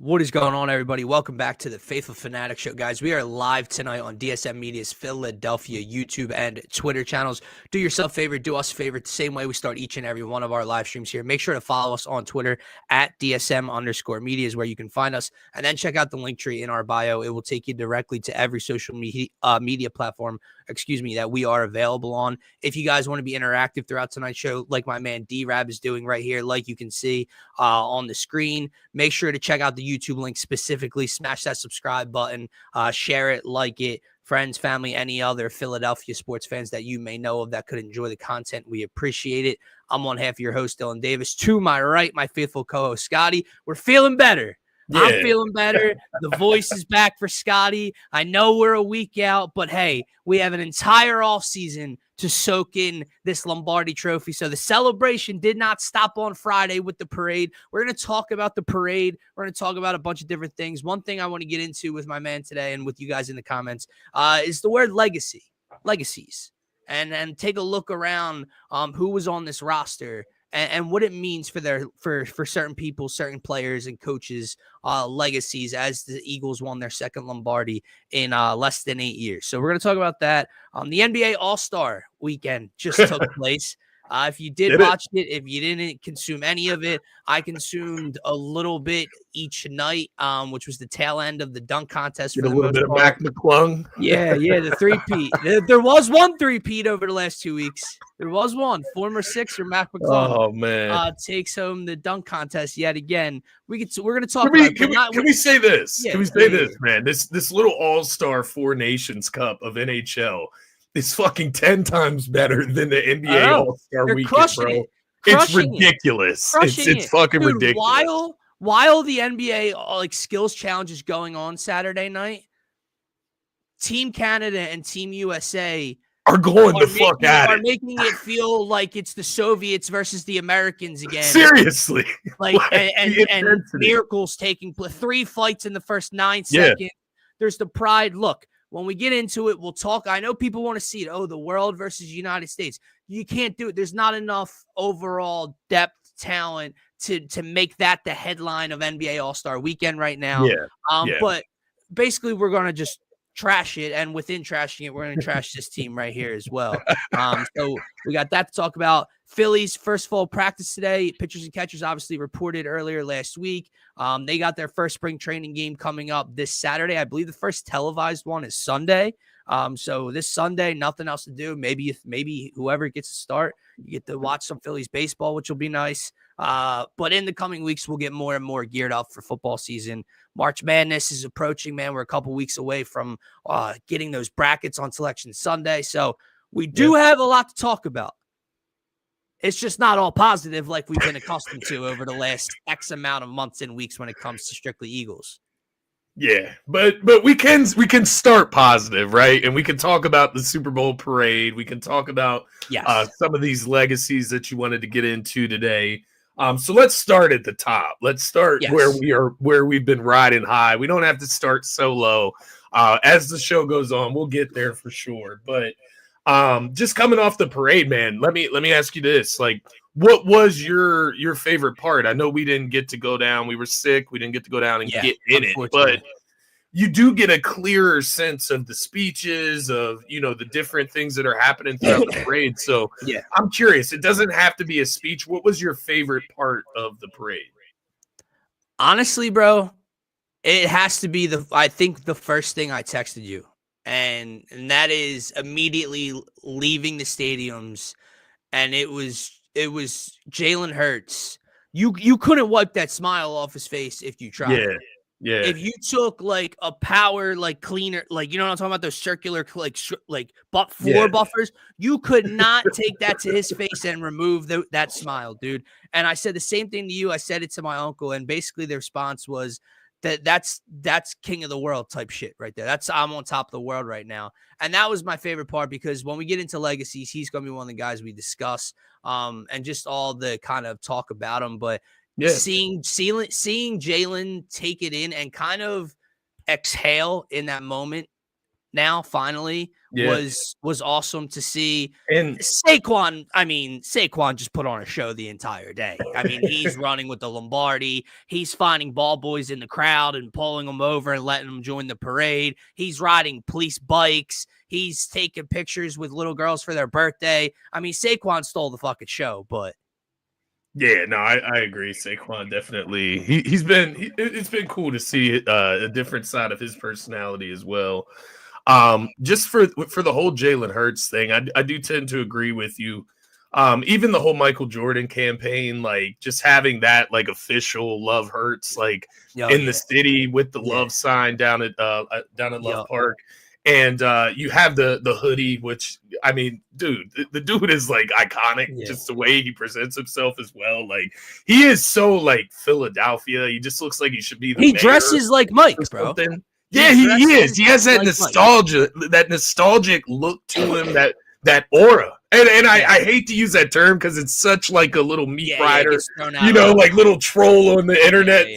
What is going on, everybody? Welcome back to the Phaithful Phanatics show, guys. We are live tonight on DSM-Media's Philadelphia YouTube and Twitter channels. Do yourself a favor, do us a favor. The same way we start each and every one of our live streams here. Make sure to follow us on Twitter at DSM_media is where you can find us. And then check out the link tree in our bio. It will take you directly to every social media platform, that we are available on. If you guys want to be interactive throughout tonight's show, like my man D-Rab is doing right here, like you can see on the screen, make sure to check out the YouTube link specifically, smash that subscribe button, share it, like it, friends, family, any other Philadelphia sports fans that you may know of that could enjoy the content. We appreciate it. I'm one half of your host, Dylan Davis. To my right, my faithful co-host, Scotty. We're feeling better. Yeah. I'm feeling better. The voice is back for Scotty. I know we're a week out, but hey, we have an entire offseason to soak in this Lombardi trophy. So the celebration did not stop on Friday with the parade. We're going to talk about the parade. We're going to talk about a bunch of different things. One thing I want to get into with my man today and with you guys in the comments is the word legacies, and take a look around who was on this roster and what it means for certain people, certain players and coaches, legacies, as the Eagles won their second Lombardi in less than 8 years. So we're going to talk about that. The NBA All-Star weekend just took place. If you did watch it, if you didn't consume any of it, I consumed a little bit each night, which was the tail end of the dunk contest. For a little bit of Mac McClung. Yeah, the three-peat. There was one three-peat over the last 2 weeks. There was one. Former Sixer Mac McClung. Oh man, takes home the dunk contest yet again. We're going to talk. Can we say this? Yeah, can we say this, man? This little All-Star Four Nations Cup of NHL is fucking 10 times better than the NBA All-Star weekend, bro. It's ridiculous. It's fucking ridiculous. While the NBA skills challenge is going on Saturday night, Team Canada and Team USA are going the fuck at it. Are making it feel like it's the Soviets versus the Americans again. Seriously. And miracles taking place. 3 fights in the first 9 seconds. There's the pride. Look, when we get into it, we'll talk. I know people want to see it. Oh, the world versus United States. You can't do it. There's not enough overall depth, talent to make that the headline of NBA All-Star Weekend right now. But basically, we're going to just trash it, and within trashing it, we're going to trash this team right here as well. So we got that to talk about. Phillies first full practice today. Pitchers and catchers obviously reported earlier last week. They got their first spring training game coming up this Saturday. I believe the first televised one is Sunday. So this Sunday, nothing else to do. Maybe whoever gets to start, you get to watch some Phillies baseball, which will be nice. But in the coming weeks, we'll get more and more geared up for football season. March Madness is approaching, man. We're a couple weeks away from getting those brackets on Selection Sunday. So we do have a lot to talk about. It's just not all positive like we've been accustomed to over the last X amount of months and weeks when it comes to strictly Eagles. Yeah, but we can start positive, right? And we can talk about the Super Bowl parade. We can talk about some of these legacies that you wanted to get into today. So let's start at the top. Let's start where we've been riding high. We don't have to start so low. As the show goes on, we'll get there for sure. But just coming off the parade, man, let me ask you this. Like, what was your favorite part? I know we didn't get to go down. We were sick. We didn't get to go down and get in it. But you do get a clearer sense of the speeches, of, the different things that are happening throughout the parade. So I'm curious. It doesn't have to be a speech. What was your favorite part of the parade? Honestly, bro, it has to be I think the first thing I texted you. And that is immediately leaving the stadiums. And it was Jalen Hurts. You couldn't wipe that smile off his face if you tried. Yeah. If you took like a power cleaner, you know what I'm talking about, those circular floor buffers, you could not take that to his face and remove that smile, dude. And I said the same thing to you. I said it to my uncle, and basically the response was that's king of the world type shit right there. I'm on top of the world right now. And that was my favorite part, because when we get into legacies, he's going to be one of the guys we discuss, and just all the kind of talk about him. But seeing Jalen take it in and kind of exhale in that moment now finally was awesome to see. And Saquon, Saquon just put on a show the entire day. I mean, he's running with the Lombardi. He's finding ball boys in the crowd and pulling them over and letting them join the parade. He's riding police bikes. He's taking pictures with little girls for their birthday. I mean, Saquon stole the fucking show, but yeah, no, I agree. Saquon definitely. It's been cool to see a different side of his personality as well. Just for the whole Jalen Hurts thing, I do tend to agree with you. Even the whole Michael Jordan campaign, like just having that like official Love Hurts like the city with the love sign down at Love Park. And you have the hoodie, which, I mean, dude, the dude is like iconic, just the way he presents himself as well. Like, he is so like Philadelphia. He just looks like he should be the He dresses like Mike, bro. Yeah, he is. He has that nostalgia, that nostalgic look to him, that aura. And I hate to use that term because it's such like a little meat rider, like little troll on the internet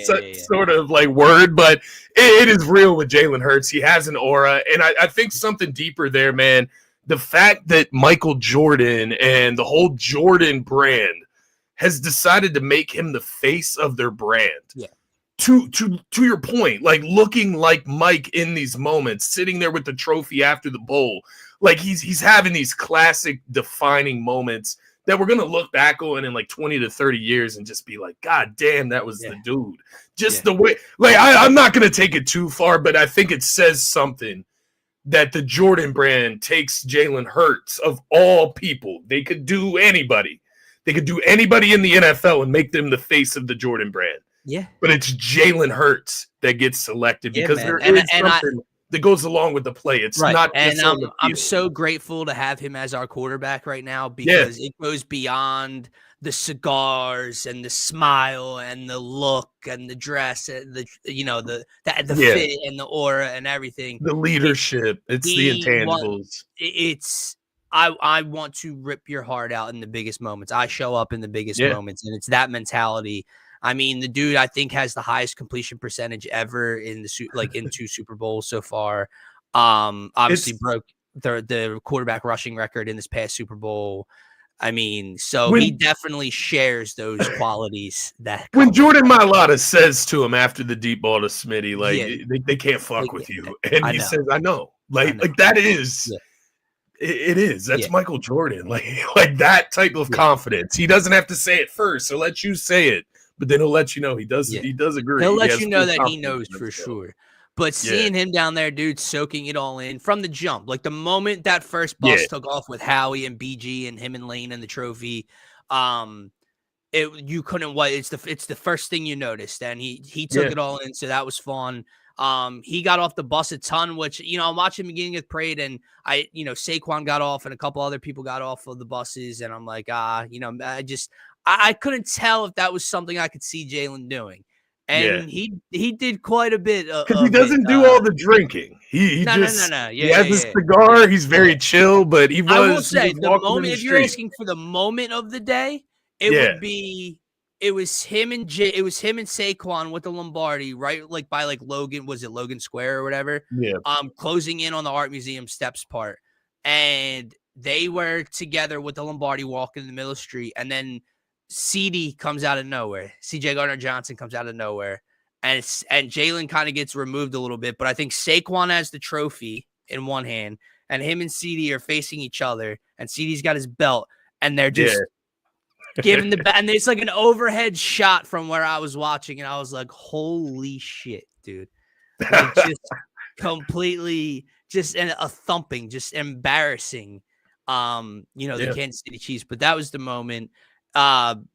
sort of like word, but it is real with Jalen Hurts. He has an aura, and I think something deeper there, man. The fact that Michael Jordan and the whole Jordan brand has decided to make him the face of their brand. Yeah. To your point, like looking like Mike in these moments, sitting there with the trophy after the bowl. Like he's having these classic defining moments that we're going to look back on in like 20 to 30 years and just be like, God damn, that was the dude. Just the way, like, I'm not going to take it too far, but I think it says something that the Jordan brand takes Jalen Hurts of all people. They could do anybody. They could do anybody in the NFL and make them the face of the Jordan brand. Yeah. But it's Jalen Hurts that gets selected because there is something that goes along with the play. It's not. And I'm so grateful to have him as our quarterback right now because it goes beyond the cigars and the smile and the look and the dress and the fit and the aura and everything. The leadership. It's the intangibles. I want to rip your heart out in the biggest moments. I show up in the biggest moments, and it's that mentality. I mean, the dude I think has the highest completion percentage ever in in 2 Super Bowls so far. Obviously broke the quarterback rushing record in this past Super Bowl. I mean, so he definitely shares those qualities. That when Jordan Mailata says to him after the deep ball to Smitty, like they can't fuck with you, and he says, "I know," like that is. Yeah. It is. That's Michael Jordan, like that type of confidence. He doesn't have to say it first, so let you say it. But then he'll let you know he does. He does agree. He'll let you know that he knows for sure. But seeing him down there, dude, soaking it all in from the jump, like the moment that first bus took off with Howie and BG and him and Lane and the trophy, you couldn't wait. It's the first thing you noticed, and he took it all in. So that was fun. He got off the bus a ton, which I'm watching the beginning of the parade, and Saquon got off, and a couple other people got off of the buses, and I'm like, I couldn't tell if that was something I could see Jalen doing. And he did quite a bit because he doesn't do all the drinking. He has a cigar. He's very chill, but I will say the moment. If you're asking for the moment of the day, it was him and Saquon with the Lombardi, right? Like by Logan, was it Logan Square or whatever? Yeah. Closing in on the Art Museum steps part, and they were together with the Lombardi walking in the middle of the street, and then CD comes out of nowhere. CJ Gardner-Johnson comes out of nowhere. And Jalen kind of gets removed a little bit. But I think Saquon has the trophy in one hand. And him and CD are facing each other. And CD's got his belt. And they're just giving the – and it's like an overhead shot from where I was watching. And I was like, holy shit, dude. Like just completely – just a thumping, just embarrassing, the Kansas City Chiefs. But that was the moment – then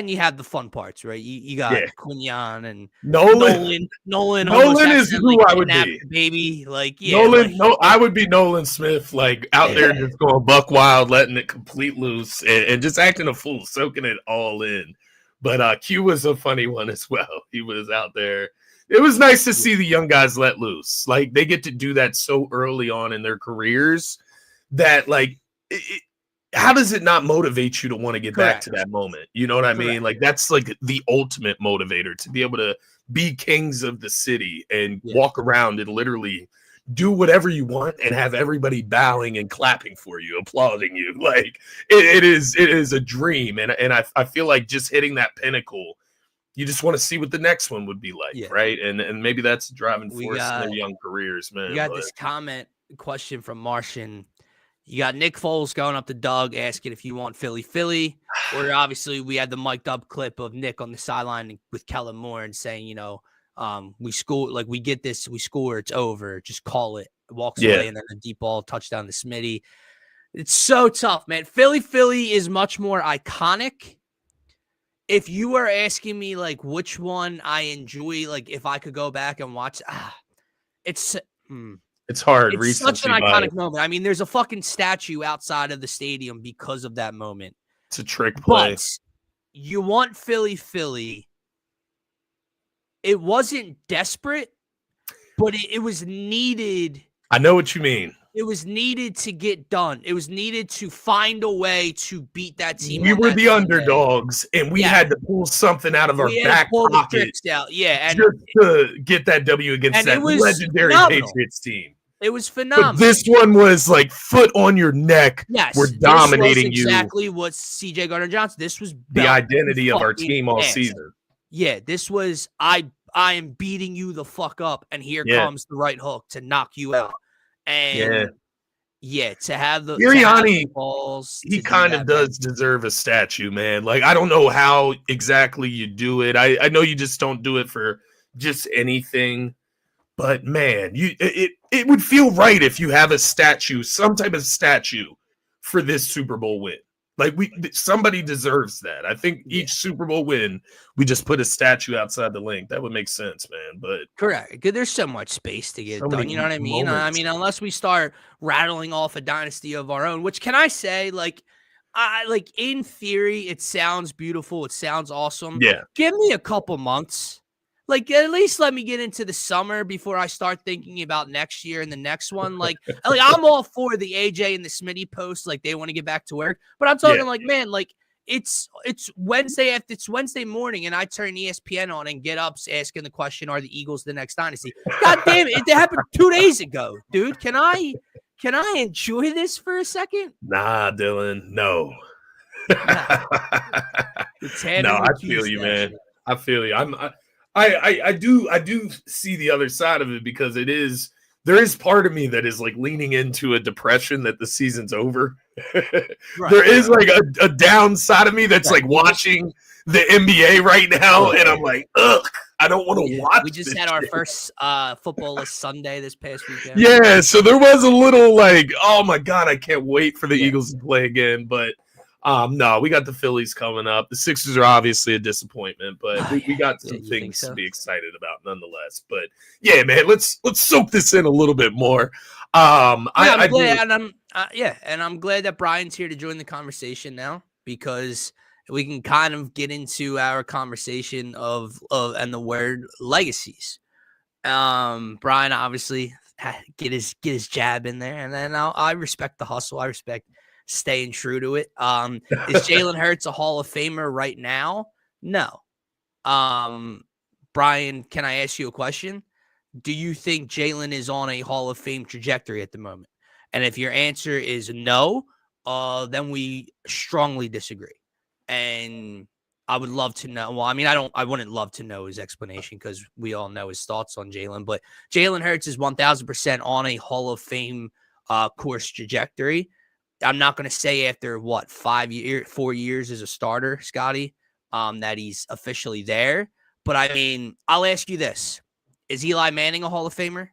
you have the fun parts, right? You got Quinyon and Nolan. Nolan is who I would be. Baby, Nolan. I would be Nolan Smith, like out there just going buck wild, letting it complete loose, and just acting a fool, soaking it all in. But Q was a funny one as well. He was out there. It was nice to see the young guys let loose. Like they get to do that so early on in their careers that how does it not motivate you to want to get back to that moment? You know what I mean? Like that's like the ultimate motivator to be able to be kings of the city and walk around and literally do whatever you want and have everybody bowing and clapping for you, applauding you. Like it is a dream. And I feel like just hitting that pinnacle, you just want to see what the next one would be like, right? And maybe that's a driving force in their young careers, man. We got this question from Martian. You got Nick Foles going up to Doug asking if you want Philly. Or obviously we had the mic'd up clip of Nick on the sideline with Kellen Moore and saying, we score, like we get this, we score, it's over, just call it. Walks away and then a deep ball touchdown to Smitty. It's so tough, man. Philly is much more iconic. If you were asking me like which one I enjoy, like if I could go back and watch, it's hard. It's such an iconic moment. I mean, there's a fucking statue outside of the stadium because of that moment. It's a trick play. But you want Philly. It wasn't desperate, but it was needed. I know what you mean. It was needed to get done. It was needed to find a way to beat that team. We were the underdogs, and we had to pull something out of our back pocket out. And just to get that W against that legendary Patriots team. It was phenomenal. But this one was like foot on your neck. Yes, we're dominating this was exactly what CJ Gardner-Johnson. This was the identity of our team all season. Yeah, this was I am beating you the fuck up, and here comes the right hook to knock you out. And to have the Sirianni, balls, he kind of does deserve a statue, man. Like I don't know how exactly you do it. I know you just don't do it for just anything, but man, it would feel right if you have a statue, some type of statue for this Super Bowl win. Like somebody deserves that. I think each Super Bowl win, we just put a statue outside the link. That would make sense, man. But correct. There's so much space to get it done. You know what I mean? I mean, unless we start rattling off a dynasty of our own, which can I say, like in theory, it sounds beautiful. It sounds awesome. Yeah. Give me a couple months. Like, at least let me get into the summer before I start thinking about next year and the next one. Like I'm all for the AJ and the Smitty post. Like, they want to get back to work. But I'm talking man, like, it's Wednesday it's Wednesday morning, and I turn ESPN on and get up asking the question, are the Eagles the next dynasty? God damn it. It happened 2 days ago, dude. Can I enjoy this for a second? Nah, Dylan, no. No, I feel you, man. I feel you. I do see the other side of it because there is part of me that is like leaning into a depression that the season's over. There is like a downside of me that's like watching the NBA right now, and I'm like, ugh, I don't want to watch. We just had our first footballless Sunday this past weekend. Yeah, so there was a little like, oh my god, I can't wait for the Eagles to play again, but. No, we got the Phillies coming up. The Sixers are obviously a disappointment, but we got some things to be excited about nonetheless. But yeah, man, let's soak this in a little bit more. I'm glad that Brian's here to join the conversation now, because we can kind of get into our conversation of and the word legacies. Brian obviously get his jab in there, and then I respect the hustle. I respect staying true to it. Is Jalen Hurts a Hall of Famer right now? No. Brian, can I ask you a question? Do you think Jalen is on a Hall of Fame trajectory at the moment? And if your answer is no, then we strongly disagree. And I would love to know. Well, I mean, I wouldn't love to know his explanation because we all know his thoughts on Jalen, but Jalen Hurts is 1000% on a Hall of Fame course trajectory. I'm not going to say after 4 years as a starter, Scotty, that he's officially there. But I mean, I'll ask you this. Is Eli Manning a Hall of Famer?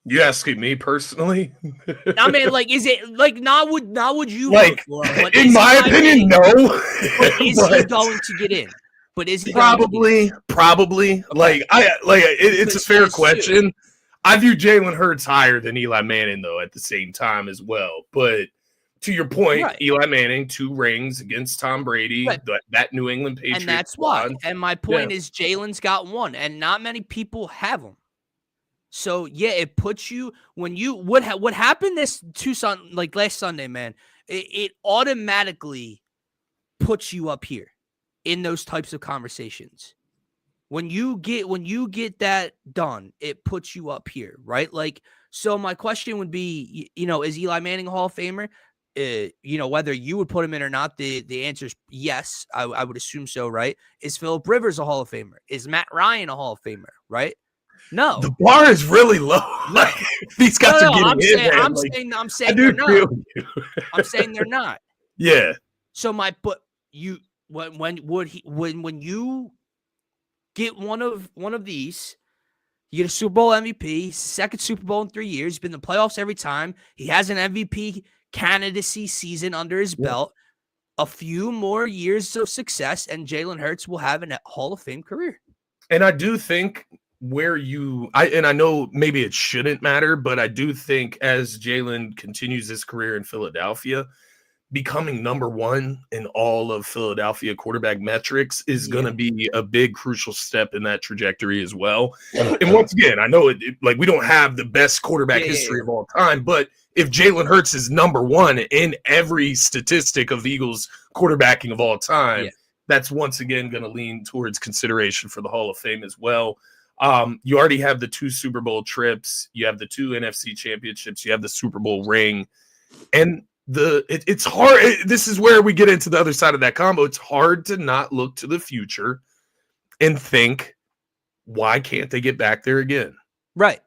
You asking me personally? I mean, like, is it like not would you like? In my opinion, no. But is he going to get in? But is he probably? Okay. Like it's a fair question. Too. I view Jalen Hurts higher than Eli Manning, though, at the same time as well. But to your point, Eli Manning, 2 rings against Tom Brady, that New England Patriots. And that's why. And my point is Jalen's got 1, and not many people have them. So, it puts you when you what happened last Sunday, man, it automatically puts you up here in those types of conversations. When you get that done, it puts you up here, right? Like, so my question would be, is Eli Manning a Hall of Famer? Whether you would put him in or not, the answer is yes. I would assume so, right? Is Phillip Rivers a Hall of Famer? Is Matt Ryan a Hall of Famer, right? No. The bar is really low. No. Like, these guys are getting in, I'm man. saying they're not. I'm saying they're not. Yeah. So when you get one of these, you get a Super Bowl MVP, second Super Bowl in 3 years. He's been in the playoffs every time. He has an MVP candidacy season under his belt. A few more years of success, and Jalen Hurts will have a Hall of Fame career. And I do think I know maybe it shouldn't matter, but I do think as Jalen continues his career in Philadelphia, becoming number one in all of Philadelphia quarterback metrics is going to be a big crucial step in that trajectory as well. And once again, I know like we don't have the best quarterback history of all time, but if Jalen Hurts is number one in every statistic of Eagles quarterbacking of all time, that's once again going to lean towards consideration for the Hall of Fame as well. You already have the 2 Super Bowl trips, you have the 2 NFC championships, you have the Super Bowl ring, and it's hard. This is where we get into the other side of that combo. It's hard to not look to the future and think, why can't they get back there again? Right.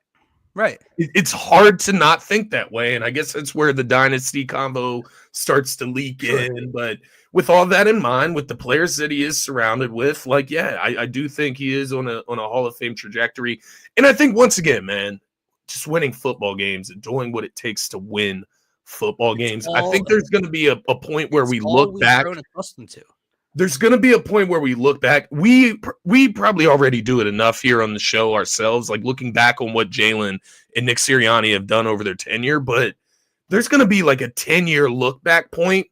It's hard to not think that way, and I guess that's where the dynasty combo starts to leak in. But with all that in mind, with the players that he is surrounded with, I do think he is on a Hall of Fame trajectory. And I think once again, man, just winning football games and doing what it takes to win football games. I think there's going to be a point where we look back. There's going to be a point where we look back. We probably already do it enough here on the show ourselves, like looking back on what Jalen and Nick Sirianni have done over their tenure. But there's going to be like a 10-year look back point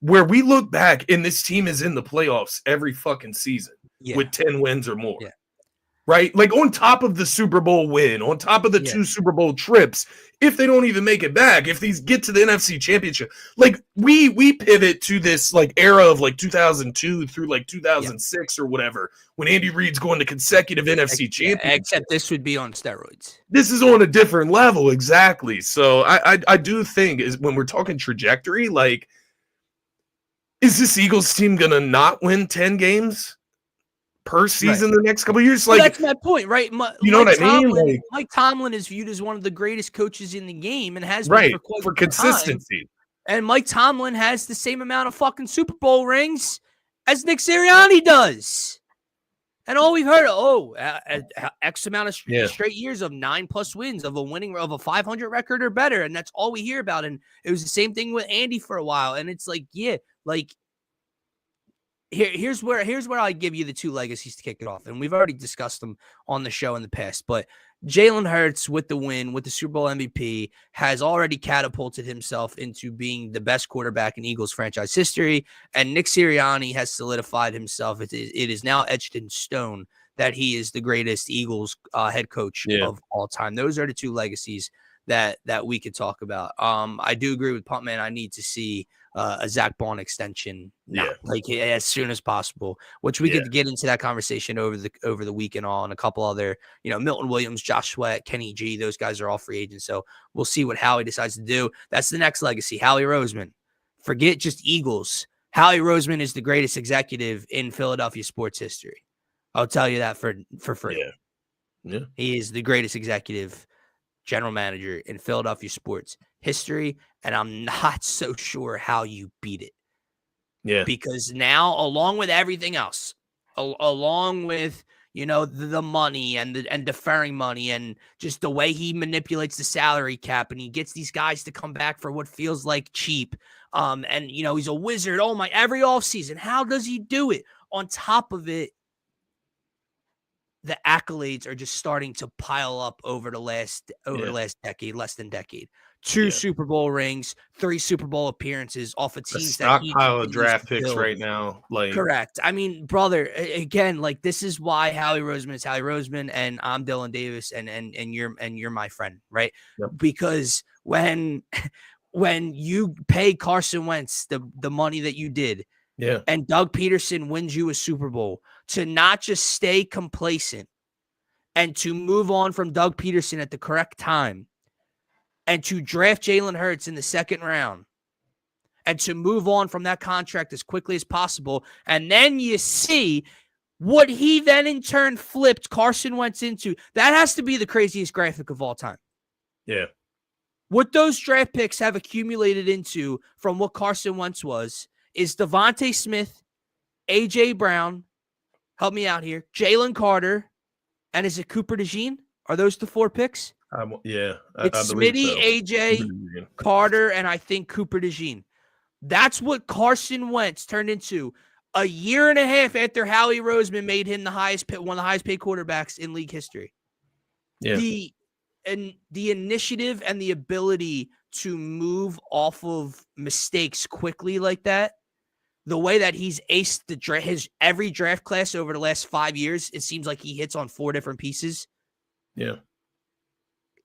where we look back and this team is in the playoffs every fucking season with 10 wins or more. Yeah. Right? Like on top of the Super Bowl win, on top of the 2 Super Bowl trips, if they don't even make it back, if these get to the NFC Championship, like we pivot to this like era of like 2002 through like 2006 or whatever, when Andy Reid's going to consecutive NFC championships. Except this would be on steroids. This is on a different level, exactly. So I do think is when we're talking trajectory, like, is this Eagles team gonna not win 10 games per season the next couple of years? Like, that's my point, right? You know what I mean? Like, Mike Tomlin is viewed as one of the greatest coaches in the game and has been for quite some consistency. Time. And Mike Tomlin has the same amount of fucking Super Bowl rings as Nick Sirianni does. And all we've heard X amount of straight years of 9+ wins, of a 500 record or better, and that's all we hear about. And it was the same thing with Andy for a while. And it's like, Here's where I give you the 2 legacies to kick it off. And we've already discussed them on the show in the past, but Jalen Hurts with the win, with the Super Bowl MVP, has already catapulted himself into being the best quarterback in Eagles franchise history. And Nick Sirianni has solidified himself. It is now etched in stone that he is the greatest Eagles head coach of all time. Those are the 2 legacies that we could talk about. I do agree with Pumpman. I need to see a Zach Bond extension like as soon as possible, which we could get into that conversation over the week and all, and a couple other, Milton Williams, Josh Sweat, Kenny G, those guys are all free agents. So we'll see what Howie decides to do. That's the next legacy. Howie Roseman. Forget just Eagles. Howie Roseman is the greatest executive in Philadelphia sports history. I'll tell you that for free. Yeah. He is the greatest executive general manager in Philadelphia sports history, and I'm not so sure how you beat it. Yeah. Because now, along with everything else, along with, the money and deferring money and just the way he manipulates the salary cap, and he gets these guys to come back for what feels like cheap. And he's a wizard. Oh my, every offseason. How does he do it? On top of it, the accolades are just starting to pile up over the last decade, less than decade. 2 Super Bowl rings, 3 Super Bowl appearances off of teams. Stockpile of draft picks right now. Like, correct. I mean, brother, again, like, this is why Howie Roseman is Howie Roseman, and I'm Dylan Davis, and you're my friend, right? Yep. Because when you pay Carson Wentz the money that you did, Yeah. and Doug Peterson wins you a Super Bowl, to not just stay complacent and to move on from Doug Peterson at the correct time and to draft Jalen Hurts in the second round and to move on from that contract as quickly as possible. And then you see what he then in turn flipped Carson Wentz into. That has to be the craziest graphic of all time. Yeah. What those draft picks have accumulated into from what Carson Wentz was is Devontae Smith, A.J. Brown, help me out here, Jalen Carter, and is it Cooper DeJean? Are those the 4 picks? I It's believe Smitty, so. A.J., Carter, and I think Cooper DeJean. That's what Carson Wentz turned into a year and a half after Howie Roseman made him one of the highest paid quarterbacks in league history. Yeah. The initiative and the ability to move off of mistakes quickly like that, the way that he's aced his every draft class over the last 5 years, it seems like he hits on 4 different pieces. Yeah.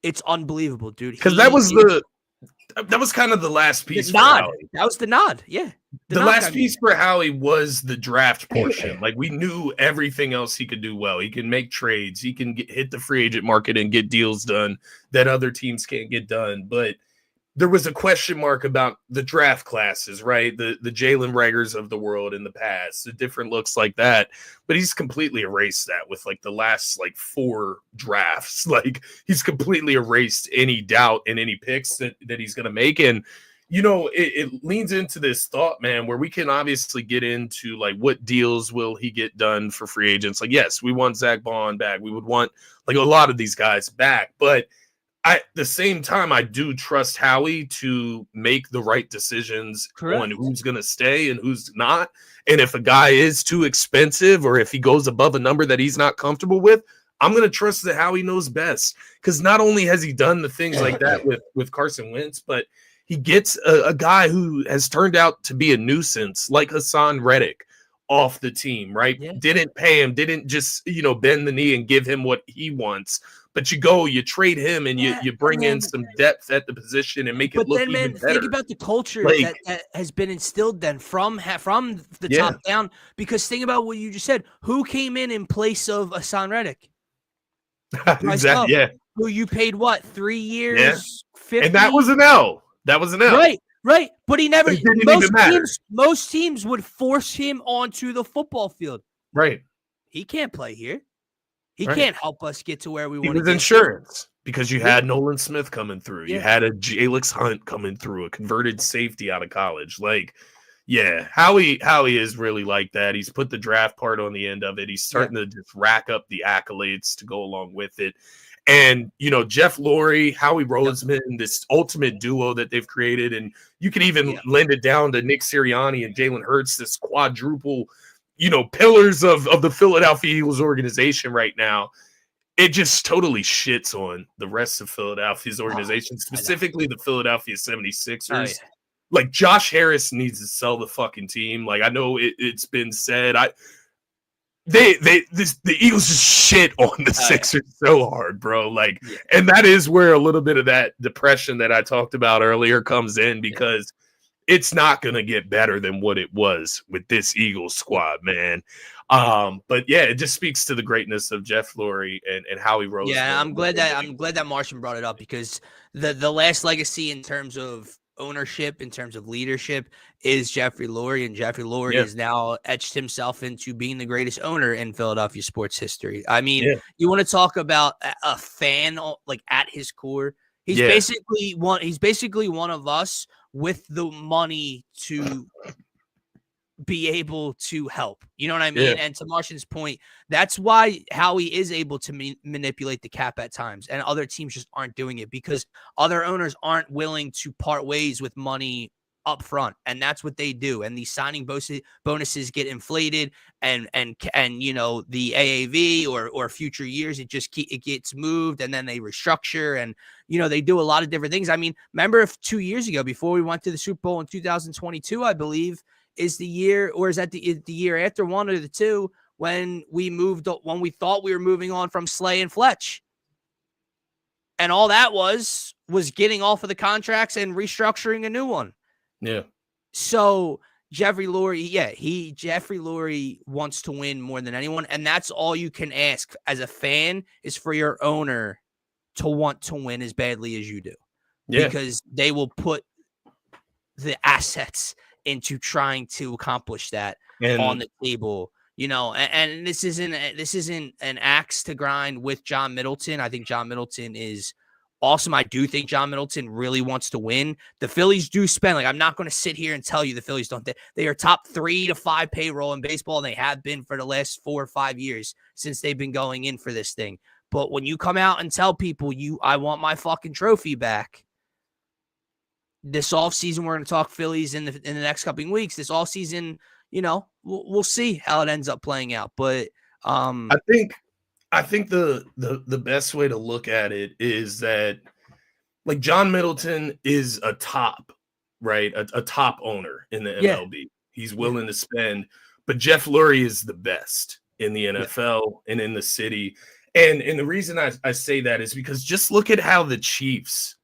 It's unbelievable, dude. Because that was kind of the last piece for nod. Howie. That was the nod. Yeah. The last piece for Howie was the draft portion. Like, we knew everything else he could do well. He can make trades. He can hit the free agent market and get deals done that other teams can't get done. But there was a question mark about the draft classes, right? The Jalen Reagors of the world in the past, the different looks like that. But he's completely erased that with like the last 4 drafts. Like, he's completely erased any doubt in any picks that he's going to make. And, it leans into this thought, man, where we can obviously get into what deals will he get done for free agents. Like, yes, we want Zach Bond back. We would want a lot of these guys back, but at the same time, I do trust Howie to make the right decisions on who's going to stay and who's not. And if a guy is too expensive or if he goes above a number that he's not comfortable with, I'm going to trust that Howie knows best. Because not only has he done the things like that with Carson Wentz, but he gets a guy who has turned out to be a nuisance like Hassan Reddick off the team, right? Yeah. Didn't pay him, didn't just, bend the knee and give him what he wants. But you trade him and you bring in some depth at the position and make it look even better. Think about the culture that has been instilled then from the top down. Because think about what you just said. Who came in place of Hassan Reddick? Exactly. Yeah. Who you paid what? 3 years? Yeah. 50? And that was an L. Right. But he never. It most teams would force him onto the football field. Right. He can't play here. He can't help us get to where we want to get. It was insurance because you had Nolan Smith coming through. You had a Jalix Hunt coming through, a converted safety out of college. Howie is really like that. He's put the draft part on the end of it. He's starting to just rack up the accolades to go along with it. And, Jeff Lurie, Howie Roseman, this ultimate duo that they've created. And you can even lend it down to Nick Sirianni and Jalen Hurts, this quadruple, pillars of the Philadelphia Eagles organization right now. It just totally shits on the rest of Philadelphia's organization, specifically the Philadelphia 76ers. Josh Harris needs to sell the fucking team. I know it's been said. The Eagles just shit on the Sixers so hard, bro. And that is where a little bit of that depression that I talked about earlier comes in, because it's not going to get better than what it was with this Eagles squad, man. But it just speaks to the greatness of Jeff Lurie and Howie Roseman. Yeah, I'm glad that Martian brought it up, because the last legacy in terms of ownership, in terms of leadership, is Jeffrey Lurie, and Jeffrey Lurie has now etched himself into being the greatest owner in Philadelphia sports history. I mean, you want to talk about a fan at his core. He's basically one of us with the money to be able to help. You know what I mean? Yeah. And to Martian's point, that's why Howie is able to manipulate the cap at times, and other teams just aren't doing it because other owners aren't willing to part ways with money up front, and that's what they do. And these signing bonuses get inflated, and you know, the AAV or future years, it gets moved, and then they restructure, and you know, they do a lot of different things. I mean, remember if 2 years ago, before we went to the Super Bowl in 2022, I believe is the year, or is that the year after, one or the two, when we thought we were moving on from Slay and Fletch, and all that was getting off of the contracts and restructuring a new one. Yeah. So Jeffrey Lurie, Jeffrey Lurie wants to win more than anyone, and that's all you can ask as a fan is for your owner to want to win as badly as you do. Yeah. Because they will put the assets into trying to accomplish that on the table. And this isn't an axe to grind with John Middleton. I think John Middleton is awesome. I do think John Middleton really wants to win. The Phillies do spend, I'm not going to sit here and tell you the Phillies don't. They are top 3 to 5 payroll in baseball, and they have been for the last 4 or 5 years since they've been going in for this thing. But when you come out and tell people I want my fucking trophy back, this offseason, we're going to talk Phillies in the next couple of weeks. This offseason, we'll see how it ends up playing out. But I think the best way to look at it is that John Middleton is a top, right? A top owner in the MLB. Yeah. He's willing to spend, but Jeff Lurie is the best in the NFL and in the city. And the reason I say that is because just look at how the Chiefs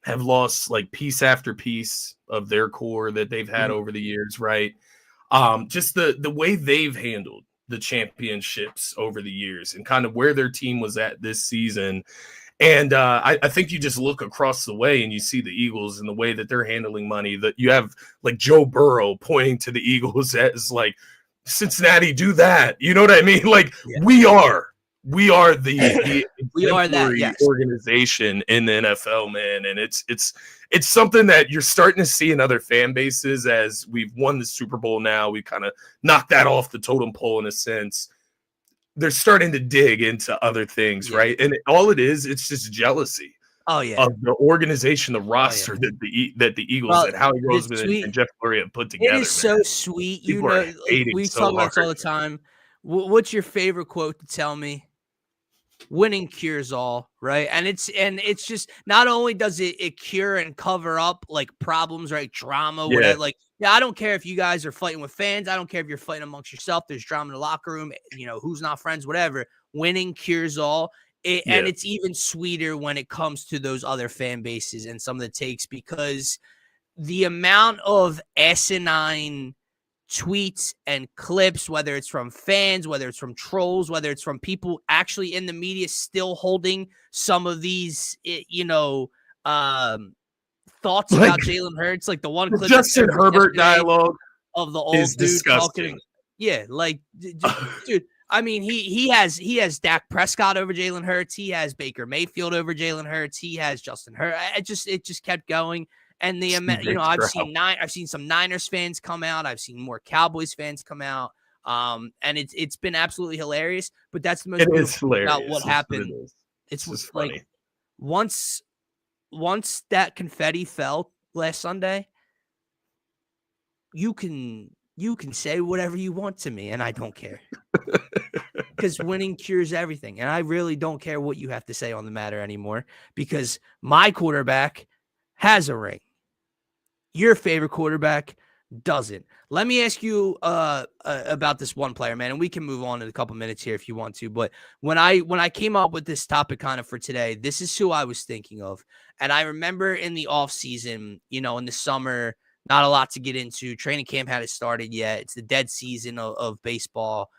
have lost piece after piece of their core that they've had over the years, right? Just the way they've handled the championships over the years and kind of where their team was at this season. And I think you just look across the way and you see the Eagles and the way that they're handling money, that you have Joe Burrow pointing to the Eagles as Cincinnati, do that. You know what I mean? We are the we are that organization in the NFL, man. And it's something that you're starting to see in other fan bases as we've won the Super Bowl now. We kind of knocked that off the totem pole in a sense. They're starting to dig into other things, right? And all it is, it's just jealousy. Oh yeah, of the organization, the roster that the Eagles and Howie Roseman and Jeff Lurie have put together. It is so sweet. We talk about this all the time. What's your favorite quote to tell me? Winning cures all, right? And it's just, not only does it cure and cover up problems, right? Drama, whatever. I don't care if you guys are fighting with fans. I don't care if you're fighting amongst yourself. There's drama in the locker room. Who's not friends, whatever. Winning cures all. And it's even sweeter when it comes to those other fan bases and some of the takes, because the amount of asinine tweets and clips, whether it's from fans, whether it's from trolls, whether it's from people actually in the media still holding some of these, thoughts about Jalen Hurts, the one clip Justin Herbert dialogue of the old dude disgusting. Talking. Yeah, dude. I mean, he has Dak Prescott over Jalen Hurts. He has Baker Mayfield over Jalen Hurts. He has Justin Hurts. It just kept going. And I've seen some Niners fans come out. I've seen more Cowboys fans come out. And it's been absolutely hilarious. But that's the most beautiful about what happened. It's just funny. Once that confetti fell last Sunday, you can say whatever you want to me, and I don't care. Because winning cures everything. And I really don't care what you have to say on the matter anymore, because my quarterback has a ring. Your favorite quarterback doesn't. Let me ask you about this one player, man, and we can move on in a couple minutes here if you want to. But when I came up with this topic kind of for today, this is who I was thinking of. And I remember in the offseason, in the summer, not a lot to get into. Training camp hadn't started yet. It's the dead season of baseball.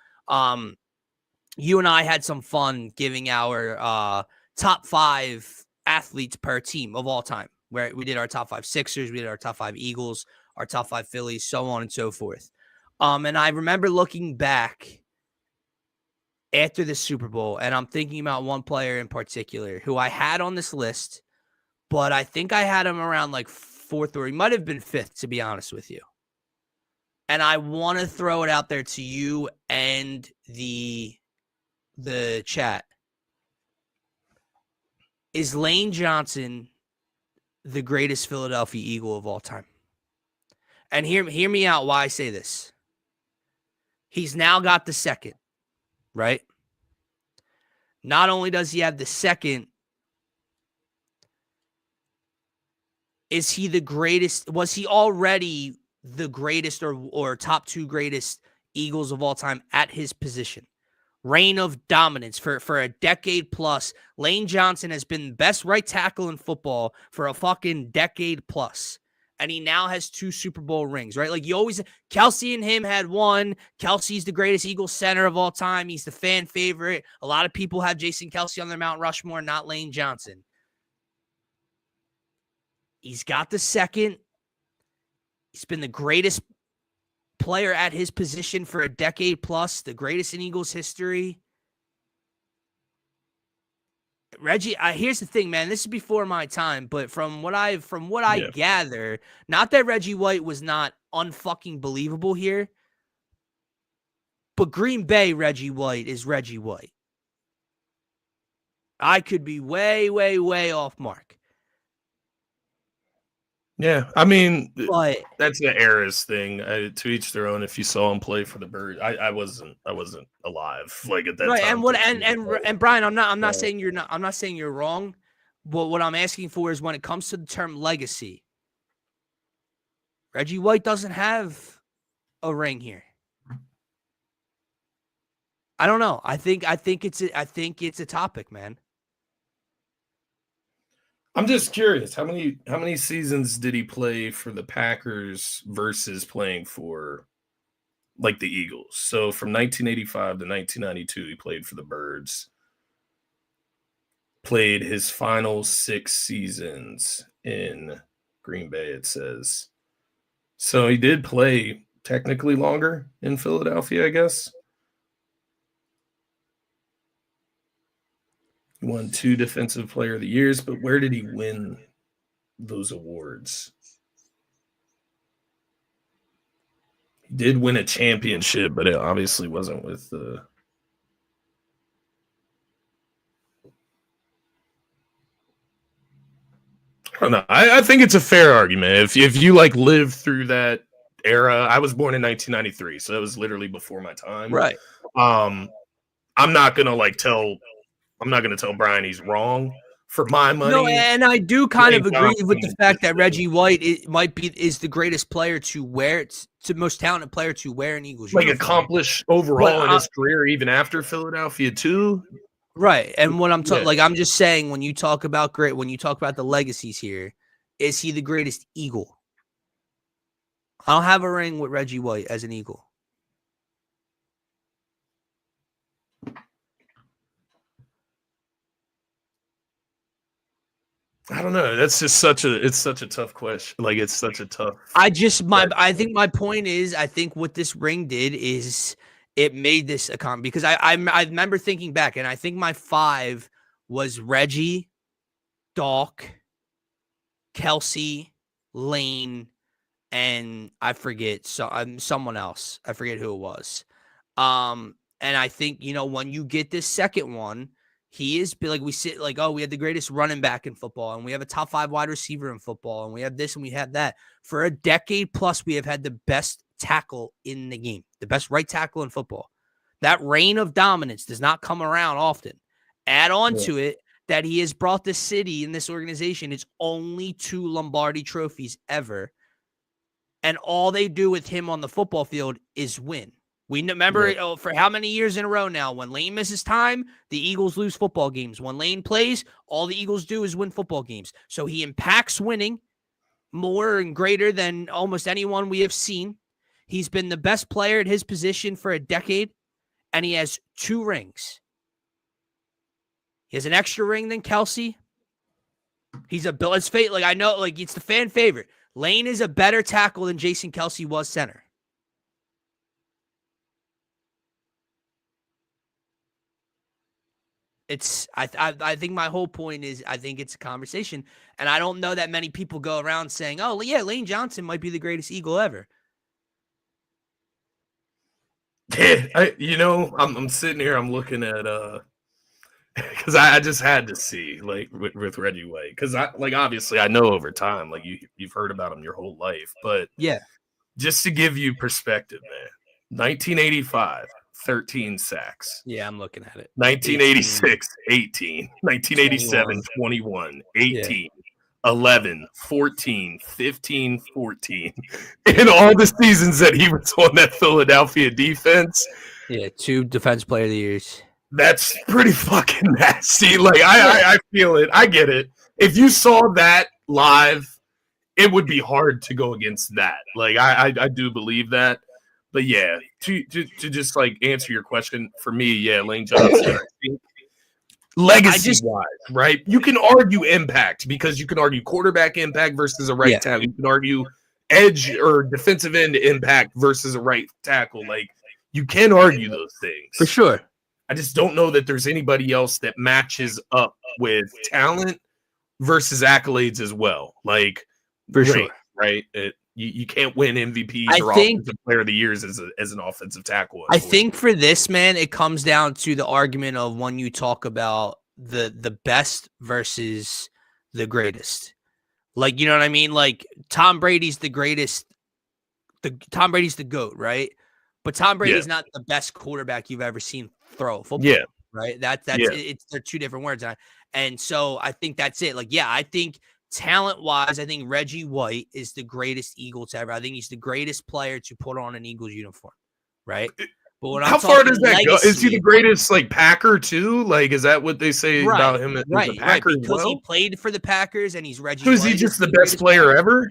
You and I had some fun giving our top 5 athletes per team of all time, where we did our top 5 Sixers, we did our top 5 Eagles, our top 5 Phillies, so on and so forth. And I remember looking back after the Super Bowl, and I'm thinking about one player in particular who I had on this list, but I think I had him around 4th, or he might have been 5th, to be honest with you. And I want to throw it out there to you and the chat. Is Lane Johnson the greatest Philadelphia Eagle of all time? And hear me out why I say this. He's now got the second, right? Not only does he have the second, is he the greatest? Was he already the greatest or top 2 greatest Eagles of all time at his position? Reign of dominance for a decade plus. Lane Johnson has been the best right tackle in football for a fucking decade plus. and he now has 2 Super Bowl rings, right? Like Kelce and him had one. Kelce's the greatest Eagles center of all time. He's the fan favorite. A lot of people have Jason Kelce on their Mount Rushmore, not Lane Johnson. He's got the second. He's been the greatest player at his position for a decade plus, the greatest in Eagles history. Reggie, here's the thing, man. This is before my time, but from what I gather, not that Reggie White was not unfucking believable here, but Green Bay Reggie White is Reggie White. I could be way, way, way off mark. Yeah, I mean, but that's the Eras thing. To each their own. If you saw him play for the Birds, I wasn't alive like at that right, time. And Brian, I'm not saying you're not. I'm not saying you're wrong. But what I'm asking for is when it comes to the term legacy, Reggie White doesn't have a ring here. I don't know. I think it's a topic, man. I'm just curious, how many seasons did he play for the Packers versus playing for like the Eagles? So from 1985 to 1992, he played for the Birds. Played his final 6 seasons in Green Bay, it says. So he did play technically longer in Philadelphia, I guess. He won 2 Defensive Player of the Years, but where did he win those awards? He did win a championship, but it obviously wasn't with the... I don't know. I think it's a fair argument. If you like lived through that era, I was born in 1993, so that was literally before my time. Right. I'm not gonna tell Brian he's wrong for my money. No, and I do kind of agree with the fact that Reggie White is the greatest player to wear, the most talented player to wear an Eagles uniform. Accomplished overall in his career, even after Philadelphia too. Right, and what I'm talking, I'm just saying when you talk about the legacies here, is he the greatest Eagle? I don't have a ring with Reggie White as an Eagle. I don't know. That's just such a tough question. Like it's such a tough. I think my point is, I think what this ring did is it made this a comment because I remember thinking back, and I think my 5 was Reggie, Doc, Kelce, Lane, and I forget someone else. I forget who it was. And I think when you get this second one. He is like we had the greatest running back in football, and we have a top 5 wide receiver in football, and we have this and we have that. For a decade plus, we have had the best tackle in the game, the best right tackle in football. That reign of dominance does not come around often. Add on to it that he has brought this city and this organization, it's only 2 Lombardi trophies ever. And all they do with him on the football field is win. We remember for how many years in a row now, when Lane misses time, the Eagles lose football games. When Lane plays, all the Eagles do is win football games. So he impacts winning more and greater than almost anyone we have seen. He's been the best player at his position for a decade, and he has 2 rings. He has an extra ring than Kelce. He's it's fate. Like I know, like it's the fan favorite. Lane is a better tackle than Jason Kelce was center. I think my whole point is I think it's a conversation, and I don't know that many people go around saying, "Oh, yeah, Lane Johnson might be the greatest Eagle ever." Yeah, I'm sitting here, I'm looking at because I just had to see like with Reggie White because obviously I know over time like you've heard about him your whole life, but just to give you perspective, man, 1985. 13 sacks. Yeah, I'm looking at it. 1986, 18. 1987, 21. 18. 11, 14, 15, 14. In all the seasons that he was on that Philadelphia defense. Yeah, 2 defense player of the years. That's pretty fucking nasty. Like, I feel it. I get it. If you saw that live, it would be hard to go against that. Like I do believe that. But yeah, to just like answer your question, for me, yeah, Lane Johnson, I think legacy-wise, right? You can argue impact because you can argue quarterback impact versus a right tackle. You can argue edge or defensive end impact versus a right tackle. Like, you can argue those things. For sure. I just don't know that there's anybody else that matches up with talent versus accolades as well. Like, for sure, right? You can't win MVPs or offensive player of the years as an offensive tackle. I think for this, man, it comes down to the argument of when you talk about the best versus the greatest. Like, you know what I mean? Like, Tom Brady's the greatest. Tom Brady's the GOAT, right? But Tom Brady's not the best quarterback you've ever seen throw football. Yeah. Right? They're two different words. And so I think that's it. Like, I think talent-wise, I think Reggie White is the greatest Eagle to ever. I think he's the greatest player to put on an Eagles uniform, right? But when how far does that go? Is he the greatest, like, Packer too? Like, is that what they say about him? Right, because he played for the Packers and he's Reggie. So is he just the best player ever?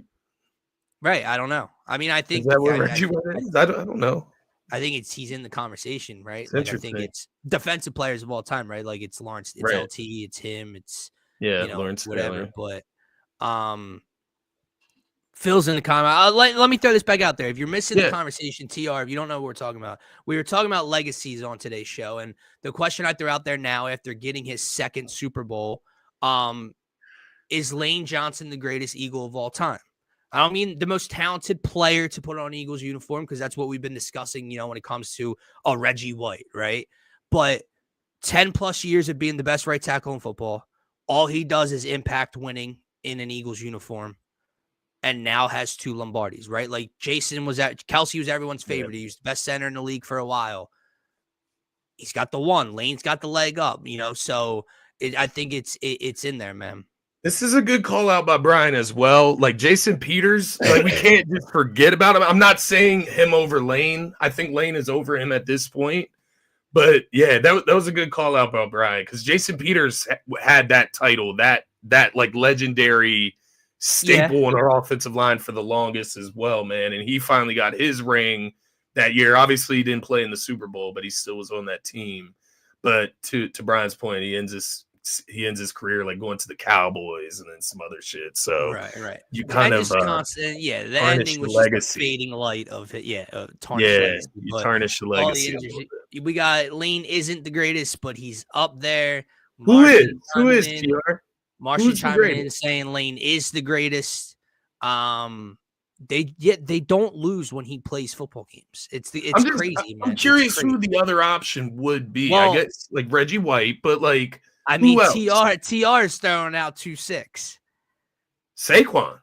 Right, I don't know. I mean, I think is that what Reggie White is? I don't know. I think he's in the conversation, right? Like, I think it's defensive players of all time, right? Like, it's Lawrence, it's LT, it's him, it's Lawrence, whatever, but. Phil's in the comment. Let me throw this back out there. If you're missing the conversation, TR, if you don't know what we're talking about, we were talking about legacies on today's show. And the question I threw out there now, after getting his second Super Bowl, is Lane Johnson the greatest Eagle of all time? I don't mean the most talented player to put on an Eagles uniform, because that's what we've been discussing, when it comes to Reggie White, right? But 10 plus years of being the best right tackle in football, all he does is impact winning in an Eagles uniform, and now has 2 Lombardis, right? Like, Kelsey was everyone's favorite. He was the best center in the league for a while. He's got the 1. Lane's got the leg up, so I think it's in there, man. This is a good call out by Brian as well. Like, Jason Peters, like, we can't just forget about him. I'm not saying him over Lane. I think Lane is over him at this point. But yeah, that was a good call out by Brian, because Jason Peters had that title, that like legendary staple on our offensive line for the longest as well, man. And he finally got his ring that year. Obviously, he didn't play in the Super Bowl, but he still was on that team. But to Brian's point, he ends his career like going to the Cowboys and then some other shit. So right. You kind of constant, the ending was just the fading light of it. Tarnish legacy. You tarnish the legacy. We got Lane isn't the greatest, but he's up there. Who is TR? Marshall chiming in saying Lane is the greatest. They don't lose when he plays football games. It's crazy, man. I'm curious who the other option would be. Well, I guess like Reggie White, but like, I mean, TR is throwing out 2-6. Saquon.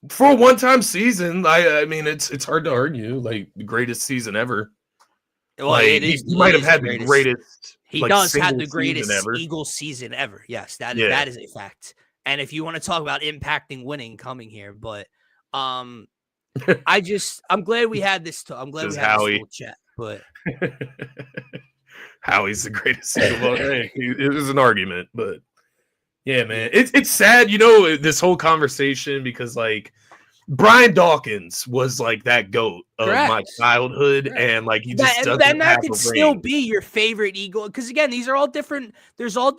For a one-time season, I mean, it's hard to argue, like, the greatest season ever. Well, like, he might have had the greatest. He does have the greatest Eagles season ever. Yes, that is a fact. And if you want to talk about impacting winning coming here, but I'm glad we had this. I'm glad we had this little chat. But Howie's the greatest Eagle. Hey, it was an argument, but yeah, man, it's sad, this whole conversation, because like Brian Dawkins was like that GOAT of my childhood, and like he just that could still be your favorite Eagle, because again, these are all different. It's all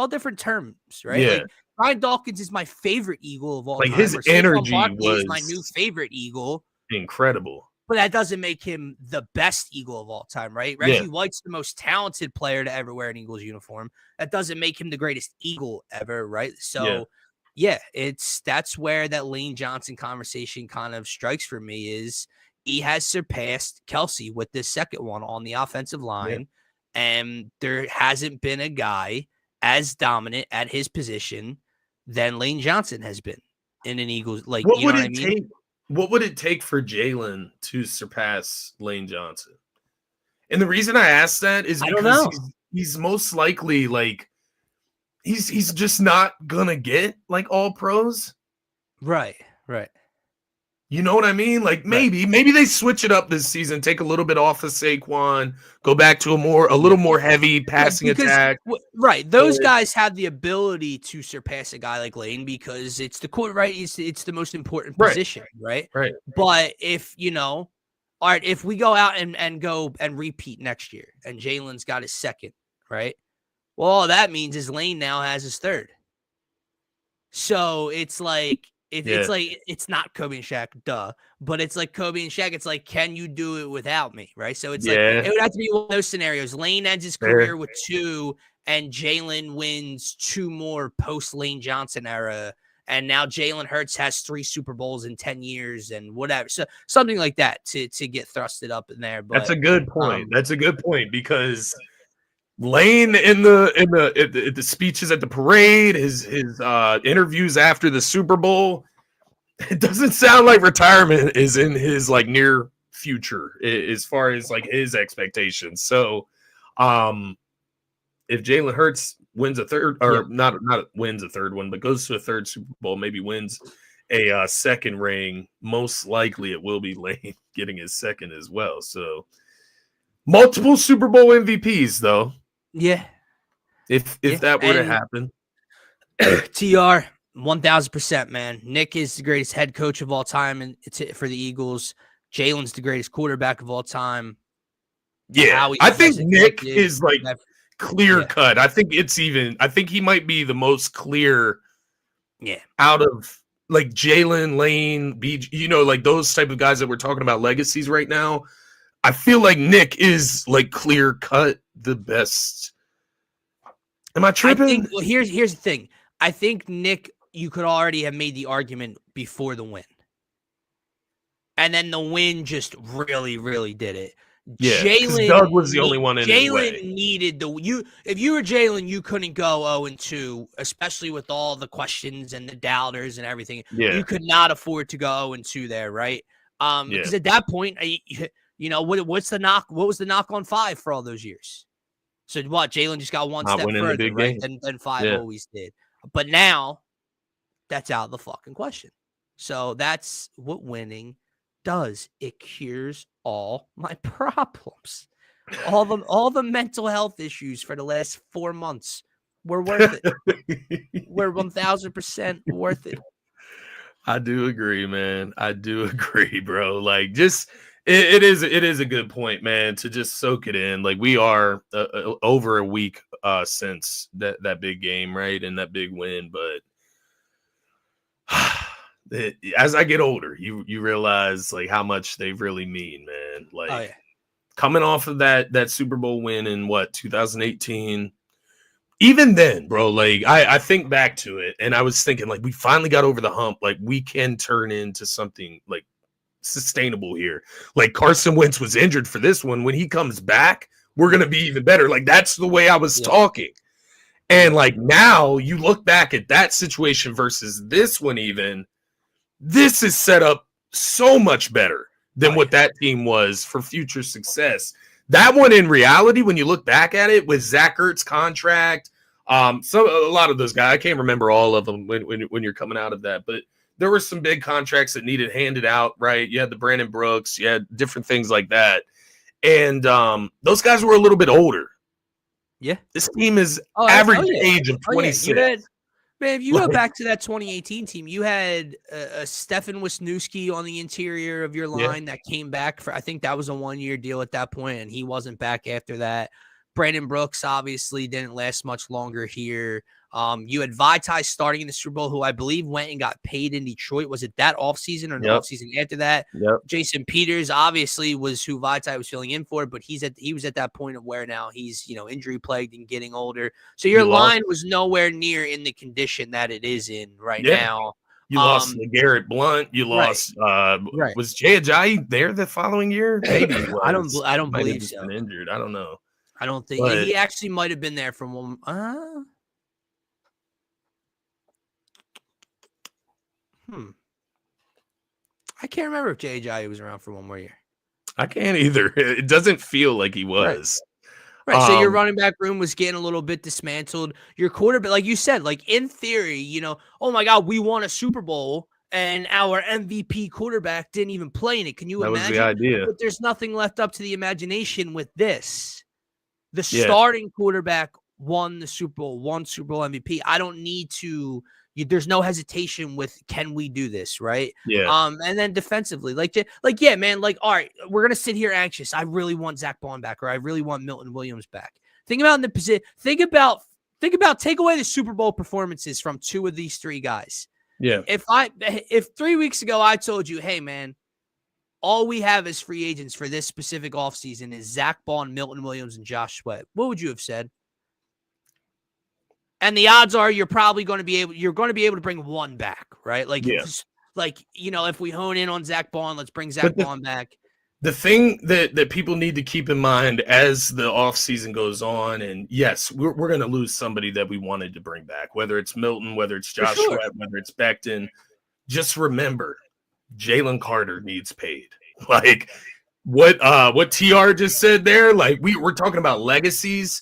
different terms, right? Yeah. Like, Brian Dawkins is my favorite Eagle of all time. Like, his energy was my new favorite Eagle. Incredible. But that doesn't make him the best Eagle of all time, right? Reggie White's the most talented player to ever wear an Eagles uniform. That doesn't make him the greatest Eagle ever, right? So, that's where that Lane Johnson conversation kind of strikes for me, is he has surpassed Kelsey with this second one on the offensive line, and there hasn't been a guy as dominant at his position than Lane Johnson has been in an Eagles. Like, what would it take? What would it take for Jalen to surpass Lane Johnson? And the reason I ask that is because he's most likely, like, he's just not gonna get like all pros. Right. You know what I mean? Like maybe they switch it up this season, take a little bit off of Saquon, go back to a little more heavy passing attack. Those guys have the ability to surpass a guy like Lane because it's the court, right? It's the most important position, right? Right. But if all right, if we go out and go and repeat next year, and Jalen's got his second, right? Well, all that means is Lane now has his third. So it's like. It's like it's not Kobe and Shaq, duh, but it's like Kobe and Shaq. It's like, can you do it without me, right? So it's like it would have to be one of those scenarios. Lane ends his career with 2, and Jalen wins 2 more post Lane Johnson era, and now Jalen Hurts has 3 Super Bowls in 10 years and whatever. So something like that to get thrusted up in there. But that's a good point. That's a good point because Lane in the speeches at the parade, his interviews after the Super Bowl, it doesn't sound like retirement is in his like near future as far as like his expectations. So, if Jalen Hurts wins a third, or not wins a third one, but goes to a third Super Bowl, maybe wins a second ring, most likely it will be Lane getting his second as well. So, multiple Super Bowl MVPs though. Yeah. If that were to happen. TR, 1,000%, man. Nick is the greatest head coach of all time, and it's for the Eagles. Jalen's the greatest quarterback of all time. Yeah. I think Nick is like clear cut. I think he might be the most clear out of like Jalen, Lane, BG, like those type of guys that we're talking about legacies right now. I feel like Nick is like clear cut the best. Am I tripping? Here's the thing. I think Nick, you could already have made the argument before the win. And then the win just really, really did it. Yeah, Jalen, Doug was the only one in his way. Jalen needed if you were Jalen, you couldn't go 0-2, especially with all the questions and the doubters and everything. Yeah. You could not afford to go 0-2 there, right? Because at that point, what's the knock? What was the knock on 5 for all those years? So what? Jalen just got one step further, right? Than 5 always did. But now, that's out of the fucking question. So that's what winning does. It cures all my problems. All the mental health issues for the last 4 months were worth it. We're 1,000% worth it. I do agree, man. I do agree, bro. Like, just it is a good point, man, to just soak it in. Like, we are over a week since that big game, right, and that big win. But as I get older, you realize like how much they really mean, man. Like, coming off of that Super Bowl win in 2018. Even then, bro, like I think back to it and I was thinking like we finally got over the hump. Like we can turn into something like sustainable here. Like Carson Wentz was injured for this one. When he comes back, we're going to be even better. Like that's the way I was talking. And like now you look back at that situation versus this one, even this is set up so much better than what that team was for future success. That one, in reality, when you look back at it with Zach Ertz's contract, a lot of those guys, I can't remember all of them when you're coming out of that, but there were some big contracts that needed handed out, right? You had the Brandon Brooks, you had different things like that, and those guys were a little bit older. Yeah, this team is average age of 26. Man, if you go back to that 2018 team, you had Stefan Wisniewski on the interior of your line that came back for, I think that was a 1-year deal at that point, and he wasn't back after that. Brandon Brooks obviously didn't last much longer here. You had Vaitai starting in the Super Bowl, who I believe went and got paid in Detroit. Was it that offseason or the offseason after that? Jason Peters obviously was who Vaitai was filling in for, but he was at that point of where now he's injury plagued and getting older. So your line was nowhere near in the condition that it is in right now. You lost Garrett Blunt. You lost. Was Jay Ajayi there the following year? Maybe he was. I don't believe so. Been injured. I don't know. I don't think he actually might have been there from one. I can't remember if Jay Ajayi was around for one more year. I can't either. It doesn't feel like he was. Right. So your running back room was getting a little bit dismantled. Your quarterback, like you said, like in theory, oh my God, we won a Super Bowl. and our MVP quarterback didn't even play in it. Can you imagine? That was the idea. But there's nothing left up to the imagination with this. The starting quarterback won the Super Bowl, won Super Bowl MVP. I don't need to. There's no hesitation with can we do this, right? Yeah. And then defensively, yeah, man. Like, all right, we're gonna sit here anxious. I really want Zach Bond back, or I really want Milton Williams back. Think about in the position. Think about. Take away the Super Bowl performances from two of these three guys. Yeah. If 3 weeks ago I told you, hey man, all we have as free agents for this specific offseason is Zach Bond, Milton Williams, and Josh Sweat, what would you have said? And the odds are you're going to be able to bring one back, right? Like, if we hone in on Zach Bond, let's bring Zach Bond back. The thing that people need to keep in mind as the offseason goes on, and yes, we're going to lose somebody that we wanted to bring back, whether it's Milton, whether it's Josh Sweat, whether it's Becton. Just remember, Jalen Carter needs paid. Like what TR just said there, like we're talking about legacies.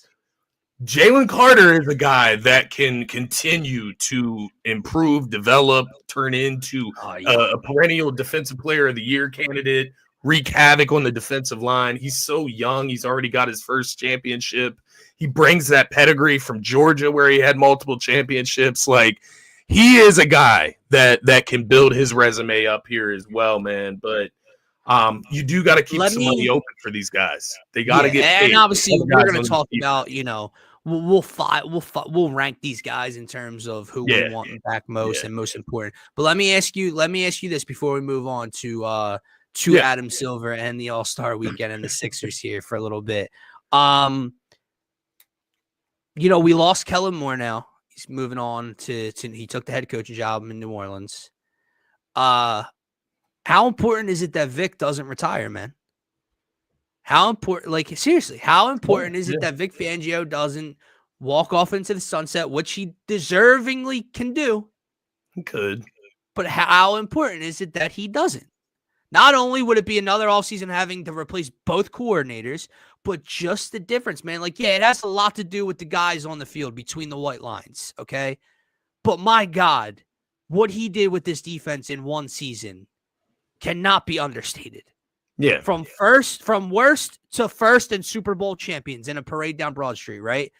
Jalen Carter is a guy that can continue to improve, develop, turn into a perennial defensive player of the year candidate, wreak havoc on the defensive line. He's so young. He's already got his first championship. He brings that pedigree from Georgia where he had multiple championships. Like, he is a guy that can build his resume up here as well, man. But you do got to keep some money open for these guys. They got to get paid. And obviously, we're going to talk about, we'll rank these guys in terms of who we want back most and most important. But let me ask you this before we move on to Adam Silver and the All-Star Weekend and the Sixers here for a little bit. We lost Kellen Moore now. He's moving on to he took the head coaching job in New Orleans. How important is it that Vic doesn't retire, man? How important, seriously, how important is it that Vic Fangio doesn't walk off into the sunset, which he deservingly can do? He could. But how important is it that he doesn't? Not only would it be another offseason having to replace both coordinators, but just the difference, man. It has a lot to do with the guys on the field between the white lines, okay? But my God, what he did with this defense in one season cannot be understated. Yeah. From worst to first and Super Bowl champions in a parade down Broad Street, right?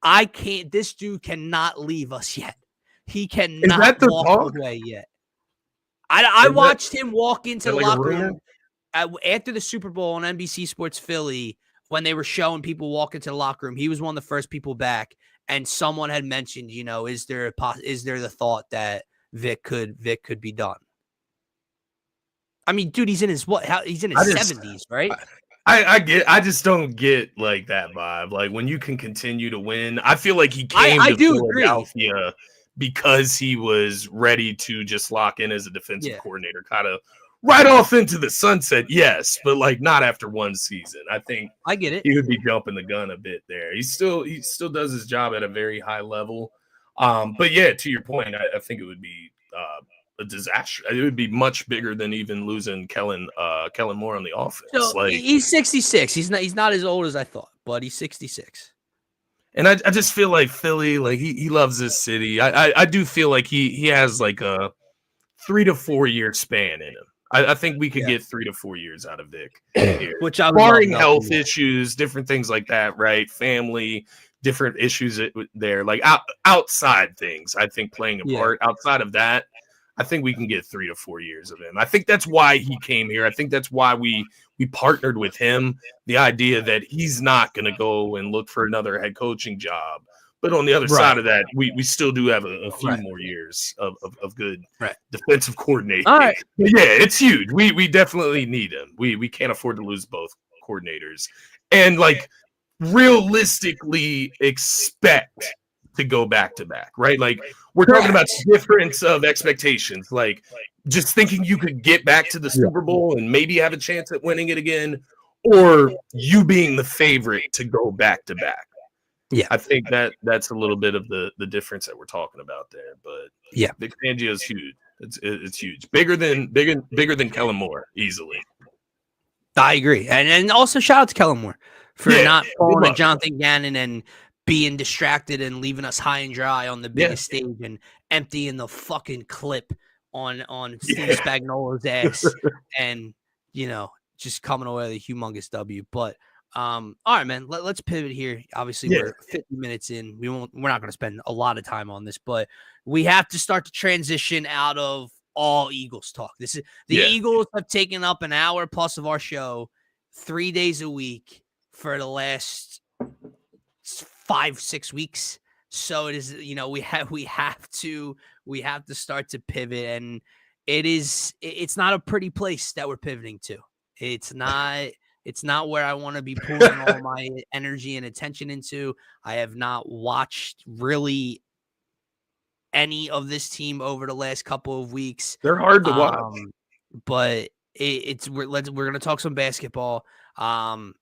This dude cannot leave us yet. He cannot walk away yet. I watched him walk into the locker room after the Super Bowl on NBC Sports Philly when they were showing people walk into the locker room. He was one of the first people back, and someone had mentioned, is there the thought that Vic could be done? I mean, dude, he's in his 70s, right? I just don't get that vibe. Like, when you can continue to win, I feel like he came to Philadelphia because he was ready to just lock in as a defensive coordinator, kind of right off into the sunset. Yes, but not after one season. I think I get it. He would be jumping the gun a bit there. He still does his job at a very high level. But yeah, to your point, I think it would be a disaster. It would be much bigger than even losing Kellen Moore on the offense. So he's 66. He's not as old as I thought, but he's 66. And I just feel like Philly, he loves this city. I do feel like he has a 3 to 4 year span in him. I think we could get 3 to 4 years out of Vic here. Which I barring health issues, different things like that, right? Family, different issues there, outside things. I think playing a part. Outside of that, I think we can get 3 to 4 years of him. I think that's why he came here. I think that's why we partnered with him. The idea that he's not going to go and look for another head coaching job. But on the other side of that, we still do have a few more years of good defensive coordinating. All right. But yeah, it's huge. We definitely need him. We can't afford to lose both coordinators. And realistically expect to go back to back, right? We're talking about difference of expectations. Just thinking you could get back to the Super Bowl and maybe have a chance at winning it again, or you being the favorite to go back to back. Yeah, I think that's a little bit of the difference that we're talking about there. But yeah, Vic Fangio is huge. It's huge, bigger than Kellen Moore easily. I agree, and also shout out to Kellen Moore for not pulling a Jonathan Gannon and being distracted and leaving us high and dry on the biggest stage and emptying the fucking clip on Steve Spagnuolo's ass, and just coming away with a humongous W. But all right, man, let's pivot here. Obviously, we're 50 minutes in. We're not going to spend a lot of time on this, but we have to start to transition out of all Eagles talk. The Eagles have taken up an hour plus of our show 3 days a week for the last 5-6 weeks. So it is, we have to start to pivot, and it's not a pretty place that we're pivoting to. It's not where I want to be pulling all my energy and attention into. I have not watched really any of this team over the last couple of weeks. They're hard to watch, but we're going to talk some basketball. But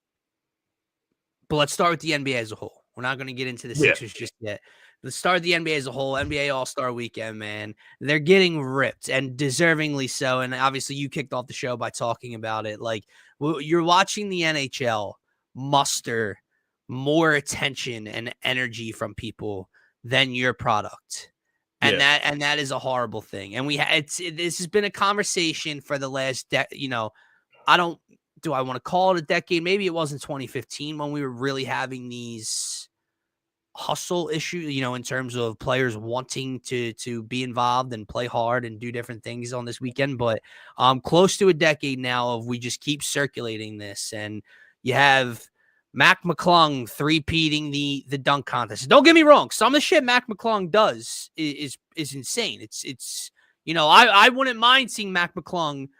let's start with the NBA as a whole. We're not going to get into the Sixers just yet. Let's start with the NBA as a whole. NBA All-Star Weekend, man. They're getting ripped, and deservingly so. And obviously, you kicked off the show by talking about it. Like, you're watching the NHL muster more attention and energy from people than your product. And that is a horrible thing. And this has been a conversation for the last do I want to call it a decade? Maybe it was in 2015 when we were really having these hustle issues, in terms of players wanting to be involved and play hard and do different things on this weekend. But close to a decade now of we just keep circulating this, and you have Mac McClung three-peating the dunk contest. Don't get me wrong, some of the shit Mac McClung does is insane. It's I wouldn't mind seeing Mac McClung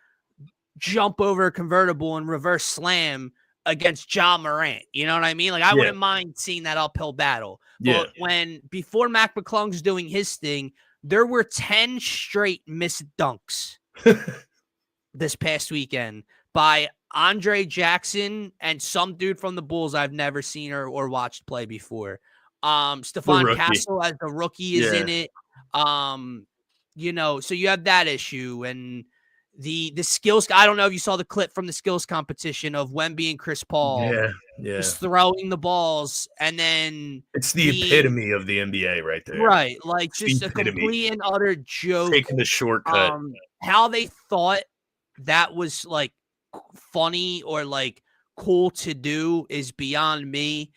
jump over a convertible and reverse slam against Ja Morant. You know what I mean? Like, I wouldn't mind seeing that uphill battle. But before Mac McClung's doing his thing, there were 10 straight missed dunks this past weekend by Andre Jackson and some dude from the Bulls I've never seen or watched play before. Stephon Castle as the rookie is in it. So you have that issue, and the skills. I don't know if you saw the clip from the skills competition of Wemby and Chris Paul just throwing the balls, and then it's the epitome of the NBA right there. Right, like just a complete and utter joke. Taking the shortcut. How they thought that was like funny or like cool to do is beyond me.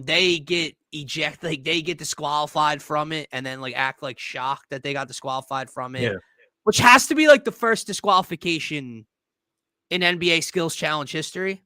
They get ejected, like they get disqualified from it, and then like act like shocked that they got disqualified from it. Which has to be like the first disqualification in NBA skills challenge history.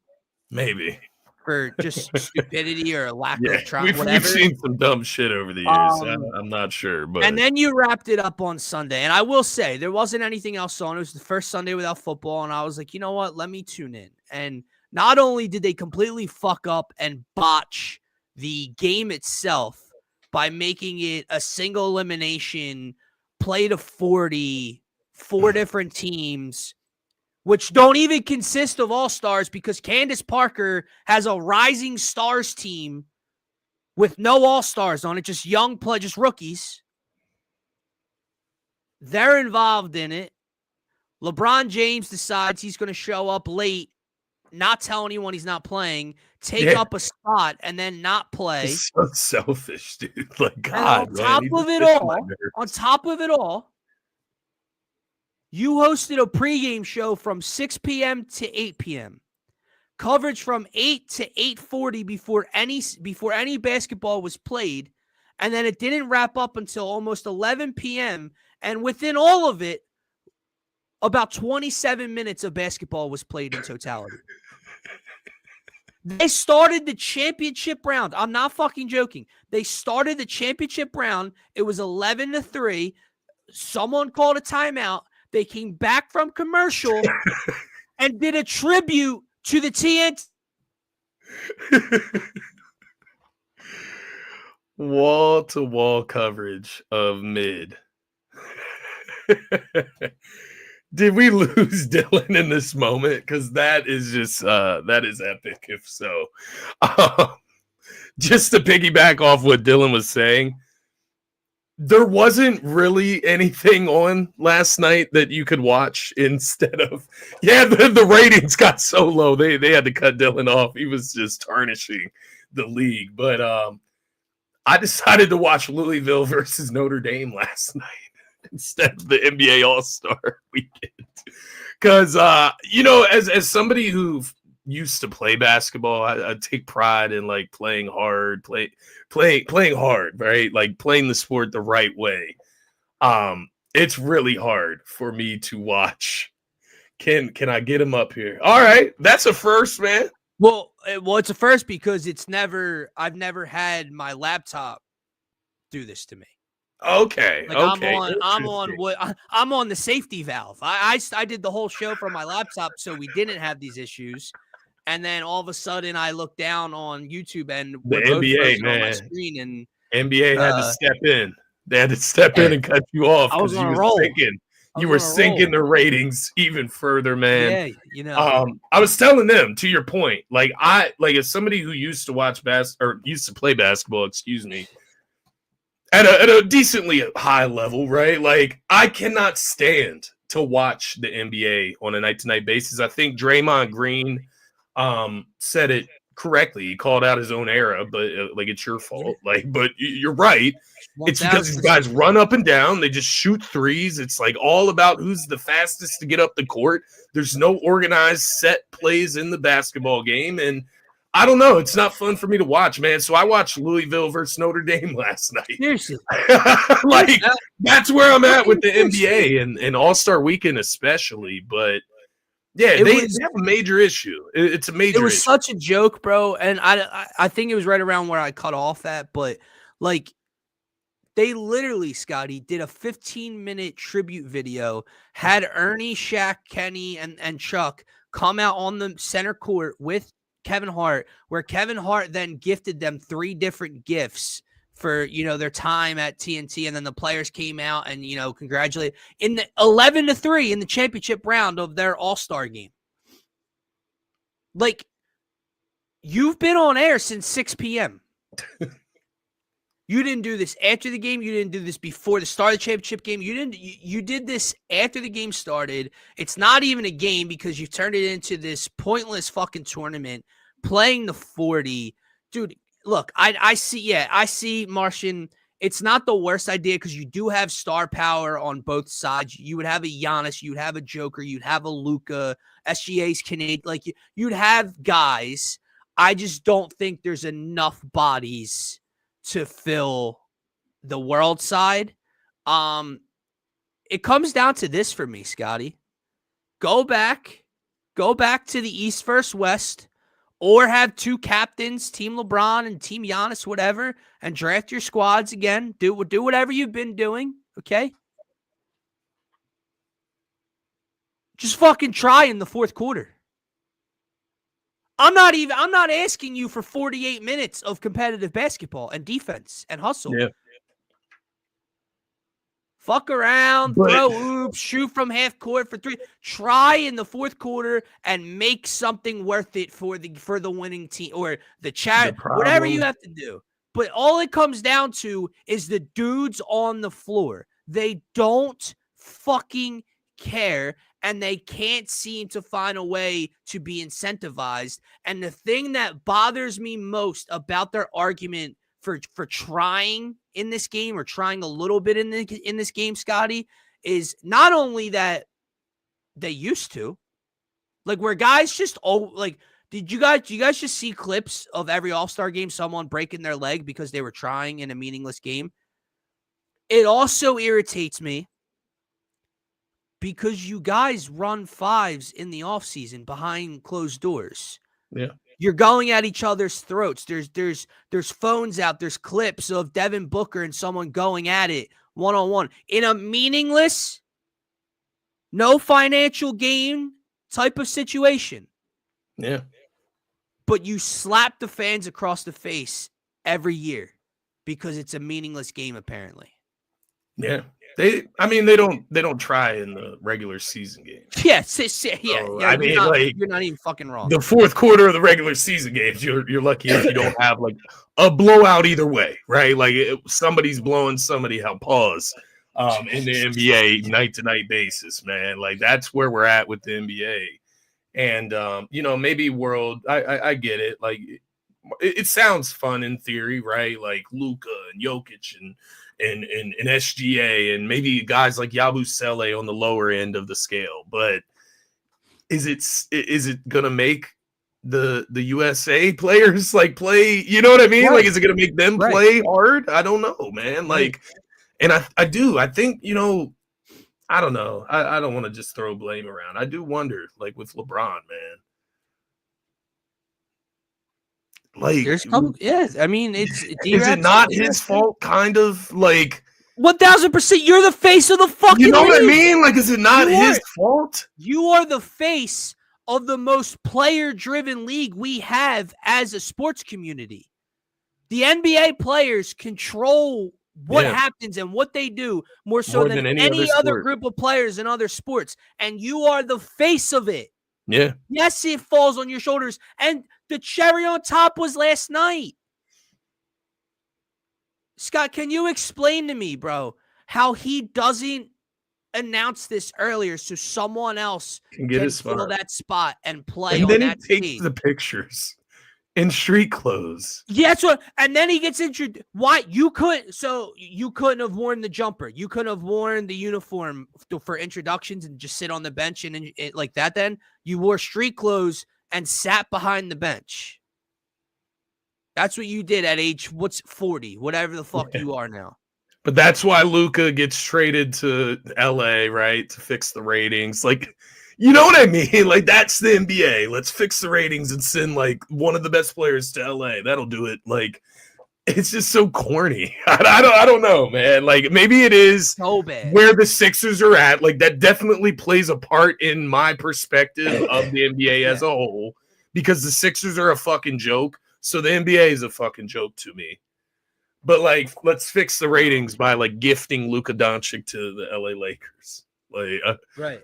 Maybe. For just stupidity or lack of trying. We've seen some dumb shit over the years. I'm not sure. But and then you wrapped it up on Sunday. And I will say, there wasn't anything else on. It was the first Sunday without football. And I was like, you know what? Let me tune in. And not only did they completely fuck up and botch the game itself by making it a single elimination play to 40, 4 different teams, which don't even consist of all-stars because Candace Parker has a rising stars team with no all-stars on it, just young play, just rookies. They're involved in it. LeBron James decides he's going to show up late, not tell anyone he's not playing, take up a spot, and then not play. It's so selfish, dude. Like, God, on top of it all, you hosted a pregame show from 6 p.m. to 8 p.m. Coverage from 8 to 8:40 before any basketball was played, and then it didn't wrap up until almost 11 p.m. And within all of it, about 27 minutes of basketball was played in totality. They started the championship round. I'm not fucking joking. They started the championship round. It was 11-3. Someone called a timeout. They came back from commercial and did a tribute to the TNT. Wall-to-wall coverage of mid. Did we lose Dylan in this moment? Because that is just that is epic. If so, just to piggyback off what Dylan was saying, there wasn't really anything on last night that you could watch instead of the ratings got so low they had to cut Dylan off. He was just tarnishing the league. But I decided to watch Louisville versus Notre Dame last night. instead of the NBA All-Star weekend. Because, as somebody who used to play basketball, I take pride in like playing hard, playing hard, right? Like playing the sport the right way. It's really hard for me to watch. Can I get him up here? All right, that's a first, man. Well, it's a first because I've never had my laptop do this to me. Okay. Like I'm on the safety valve. I did the whole show from my laptop, so we didn't have these issues. And then all of a sudden, I look down on YouTube, and the NBA, man, on my screen, and NBA had to step in. They had to step in and cut you off because you were sinking the ratings even further, man. Yeah, I was telling them, to your point, like as somebody who used to watch used to play basketball, excuse me, at a decently high level, right? Like I cannot stand to watch the NBA on a night-to-night basis. I think Draymond Green said it correctly. He called out his own era, but like it's your fault. Like, but you're right. 1, it's because these guys run up and down. They just shoot threes. It's like all about who's the fastest to get up the court. There's no organized set plays in the basketball game, and I don't know. It's not fun for me to watch, man. So I watched Louisville versus Notre Dame last night. Seriously. Like, that's where I'm at with the NBA and All-Star Weekend especially. But, yeah, they have a major issue. It's a major issue. It was such a joke, bro. And I think it was right around where I cut off at. But, like, they literally, Scotty, did a 15-minute tribute video, had Ernie, Shaq, Kenny, and Chuck come out on the center court with Kevin Hart, where Kevin Hart then gifted them 3 different gifts for, their time at TNT. And then the players came out and, congratulated in the 11-3 in the championship round of their All-Star game. Like, you've been on air since 6 p.m. You didn't do this after the game. You didn't do this before the start of the championship game. You did this after the game started. It's not even a game because you turned it into this pointless fucking tournament, playing the 40. Dude, look, I see Martian. It's not the worst idea because you do have star power on both sides. You would have a Giannis, you'd have a Joker, you'd have a Luka, SGA's Canadian. Like you'd have guys. I just don't think there's enough bodies to fill the world side. It comes down to this for me, Scotty. Go back to the East versus West, or have 2 captains, Team LeBron and Team Giannis, whatever, and draft your squads again. Do whatever you've been doing, okay? Just fucking try in the fourth quarter. I'm not asking you for 48 minutes of competitive basketball and defense and hustle. Yeah. Fuck around, throw oops, shoot from half court for 3. Try in the fourth quarter and make something worth it for the winning team or the chat, whatever you have to do. But all it comes down to is the dudes on the floor. They don't fucking care. And they can't seem to find a way to be incentivized. And the thing that bothers me most about their argument for trying in this game or trying a little bit in this game, Scotty, is not only that they used to, like where guys just did you guys just see clips of every All-Star game someone breaking their leg because they were trying in a meaningless game? It also irritates me because you guys run 5s in the offseason behind closed doors. Yeah. You're going at each other's throats. There's phones out. There's clips of Devin Booker and someone going at it one-on-one in a meaningless, no financial gain type of situation. Yeah. But you slap the fans across the face every year because it's a meaningless game, apparently. Yeah. They don't try in the regular season games. Yeah. I mean, you're not even fucking wrong. The fourth quarter of the regular season games, you're lucky if you don't have like a blowout either way, right? Like somebody's blowing somebody out. Pause. In the NBA night to night basis, man. Like that's where we're at with the NBA, and maybe world. I get it. Like it sounds fun in theory, right? Like Luka and Jokic and SGA and maybe guys like Yabusele on the lower end of the scale. But is it gonna make the USA players like play? You know what I mean? Right. Like, is it gonna make them play hard? I don't know, man. Like, and I think, you know, I don't know. I don't want to just throw blame around. I do wonder, like with LeBron, man. Like, yes, I mean, is it not his fault? Kind of like 1000%. You're the face of the fucking. You know league. what I mean? Like, is it not his fault? You are the face of the most player-driven league we have as a sports community. The NBA players control what happens and what they do more so than any other group of players in other sports, and you are the face of it. Yeah. Yes, it falls on your shoulders. And the cherry on top was last night. Scott, can you explain to me, bro, how he doesn't announce this earlier so someone else can fill that spot and play on that And then he takes the pictures in street clothes. Yeah, and then he gets introduced. Why you couldn't have worn the jumper. You couldn't have worn the uniform for introductions and just sit on the bench and like that. Then you wore street clothes and sat behind the bench. That's what you did at age 40, whatever the fuck you are now. But that's why Luka gets traded to LA, right? To fix the ratings. Like, you know what I mean? Like, that's the NBA. Let's fix the ratings and send like one of the best players to LA. That'll do it. Like, it's just so corny. I don't know, man. Like, maybe it is so bad where the Sixers are at. Like, that definitely plays a part in my perspective of the NBA as a whole, because the Sixers are a fucking joke. So the NBA is a fucking joke to me. But like, let's fix the ratings by like gifting Luka Doncic to the LA Lakers. Like,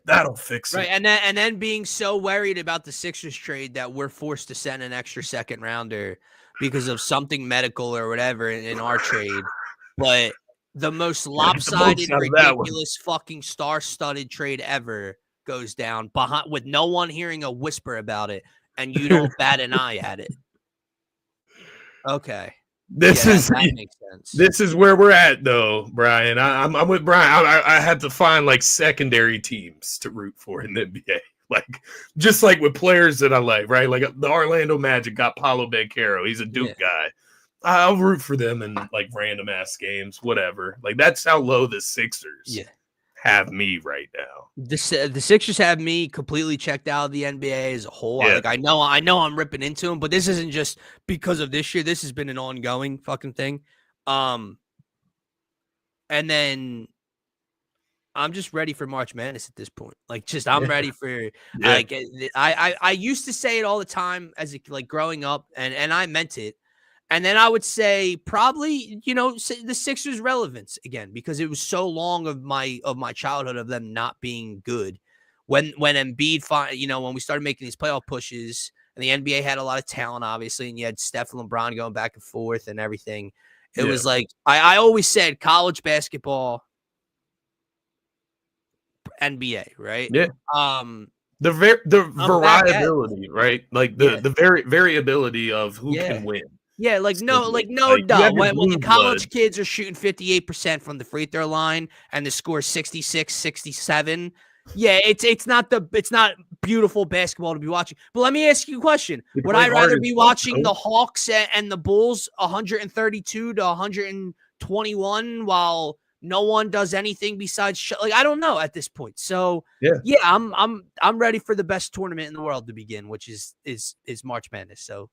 that'll fix it. Right, and then being so worried about the Sixers trade that we're forced to send an extra second rounder because of something medical or whatever in our trade. But the most lopsided, ridiculous, fucking star-studded trade ever goes down behind with no one hearing a whisper about it, and you don't bat an eye at it. Okay. That makes sense. This is where we're at, though, Brian. I'm with Brian. I had to find like secondary teams to root for in the NBA, like just like with players that I like, right? Like the Orlando Magic got Paolo Banchero. He's a Duke guy. I'll root for them in like random ass games, whatever. Like, that's how low the Sixers have me right now. The Sixers have me completely checked out of the NBA as a whole. Like, I know I'm ripping into them, but this isn't just because of this year. This has been an ongoing fucking thing. And then I'm just ready for March Madness at this point. Like, I'm ready for like I used to say it all the time as like growing up, and I meant it. And then I would say probably, you know, the Sixers' relevance again, because it was so long of my childhood of them not being good. When Embiid, you know, when we started making these playoff pushes, and the NBA had a lot of talent, obviously, and you had Steph and LeBron going back and forth and everything. It was like I always said college basketball, NBA, right? Yeah. The variability, right? Like the variability of who can win. Yeah, like no doubt. When the college kids are shooting 58% from the free throw line and the score is 66, 67, it's not beautiful basketball to be watching. But let me ask you a question. Would I rather be watching the Hawks and the Bulls 132 to 121 while no one does anything besides like, I don't know at this point. So I'm ready for the best tournament in the world to begin, which is March Madness. So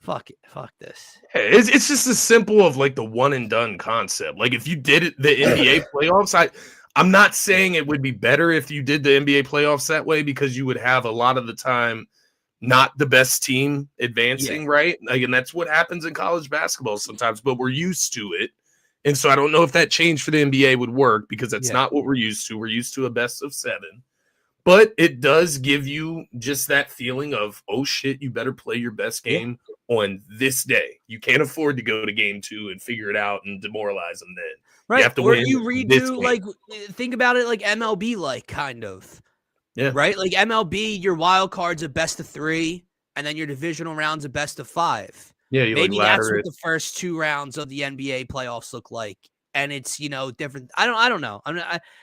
fuck it. Fuck this. It's just as simple of like the one and done concept. Like, if you did it, the NBA playoffs, I'm not saying it would be better if you did the NBA playoffs that way, because you would have a lot of the time not the best team advancing, right? Like, and that's what happens in college basketball sometimes, but we're used to it. And so I don't know if that change for the NBA would work, because that's not what we're used to. We're used to a best of 7. But it does give you just that feeling of, oh shit, you better play your best game on this day. You can't afford to go to game 2 and figure it out and demoralize them then. Right. You have to or win you redo, like, think about it like MLB, like, kind of. Yeah. Right? Like MLB, your wild card's a best of 3, and then your divisional round's a best of 5. Yeah, maybe that's what the first 2 rounds of the NBA playoffs look like and it's, different. I don't know.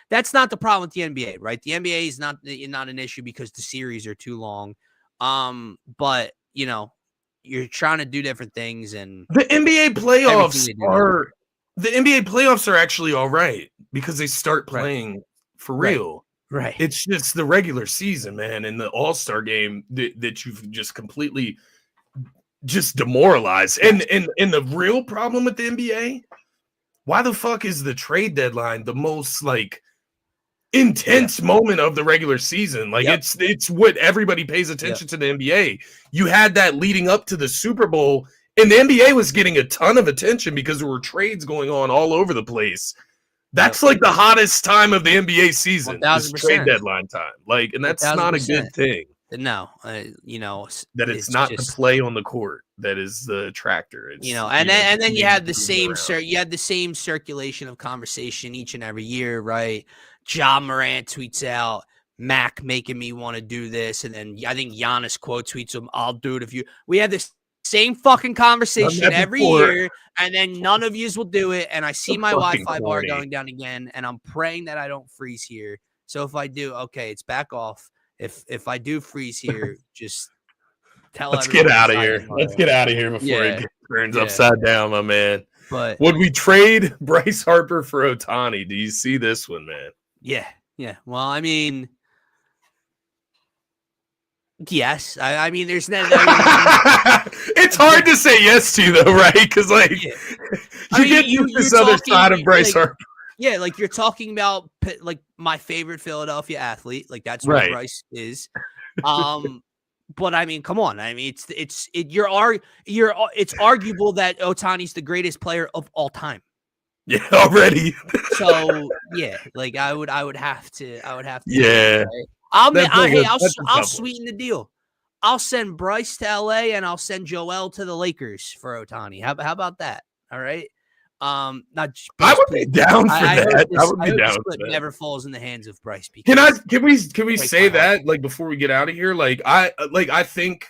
That's not the problem with the NBA, right? The NBA is not an issue because the series are too long. But you're trying to do different things, and the NBA playoffs are actually all right because they start playing for real. Right. It's just the regular season, man, and the All-Star game that you've just completely just demoralized. And the real problem with the NBA, why the fuck is the trade deadline the most intense moment of the regular season? It's what everybody pays attention to the NBA. You had that leading up to the Super Bowl, and the NBA was getting a ton of attention because there were trades going on all over the place. That's the hottest time of the NBA season. Is trade deadline time. And that's 1,000%. Not a good thing. No, that it's not just the play on the court that is the attractor. It's, and then you had the same circulation of conversation each and every year, right? Ja Morant tweets out, Mac making me want to do this, and then I think Giannis quote tweets him, I'll do it if you. We had this same fucking conversation every year, and then none of yous will do it. And I see my Wi-Fi bar going down again, and I'm praying that I don't freeze here. So if I do, okay, it's back off. If I do freeze here, just tell. Let's get out of here. Let's get out of here before it turns upside down, my man. But would we trade Bryce Harper for Ohtani? Do you see this one, man? Yeah. Well, I mean, yes. I mean, there's no. It's hard to say yes to, though, right? Because you this other side of Bryce Harper. Yeah, you're talking about my favorite Philadelphia athlete. That's what Bryce is. But I mean, come on. I mean, it's arguable that Ohtani's the greatest player of all time. Yeah, already. So yeah, I would have to. Yeah. I'll sweeten the deal. I'll send Bryce to LA and I'll send Joel to the Lakers for Ohtani. How about that? All right. I would be down for that. I would be down for that. Never falls in the hands of Bryce. Can we say that before we get out of here? I think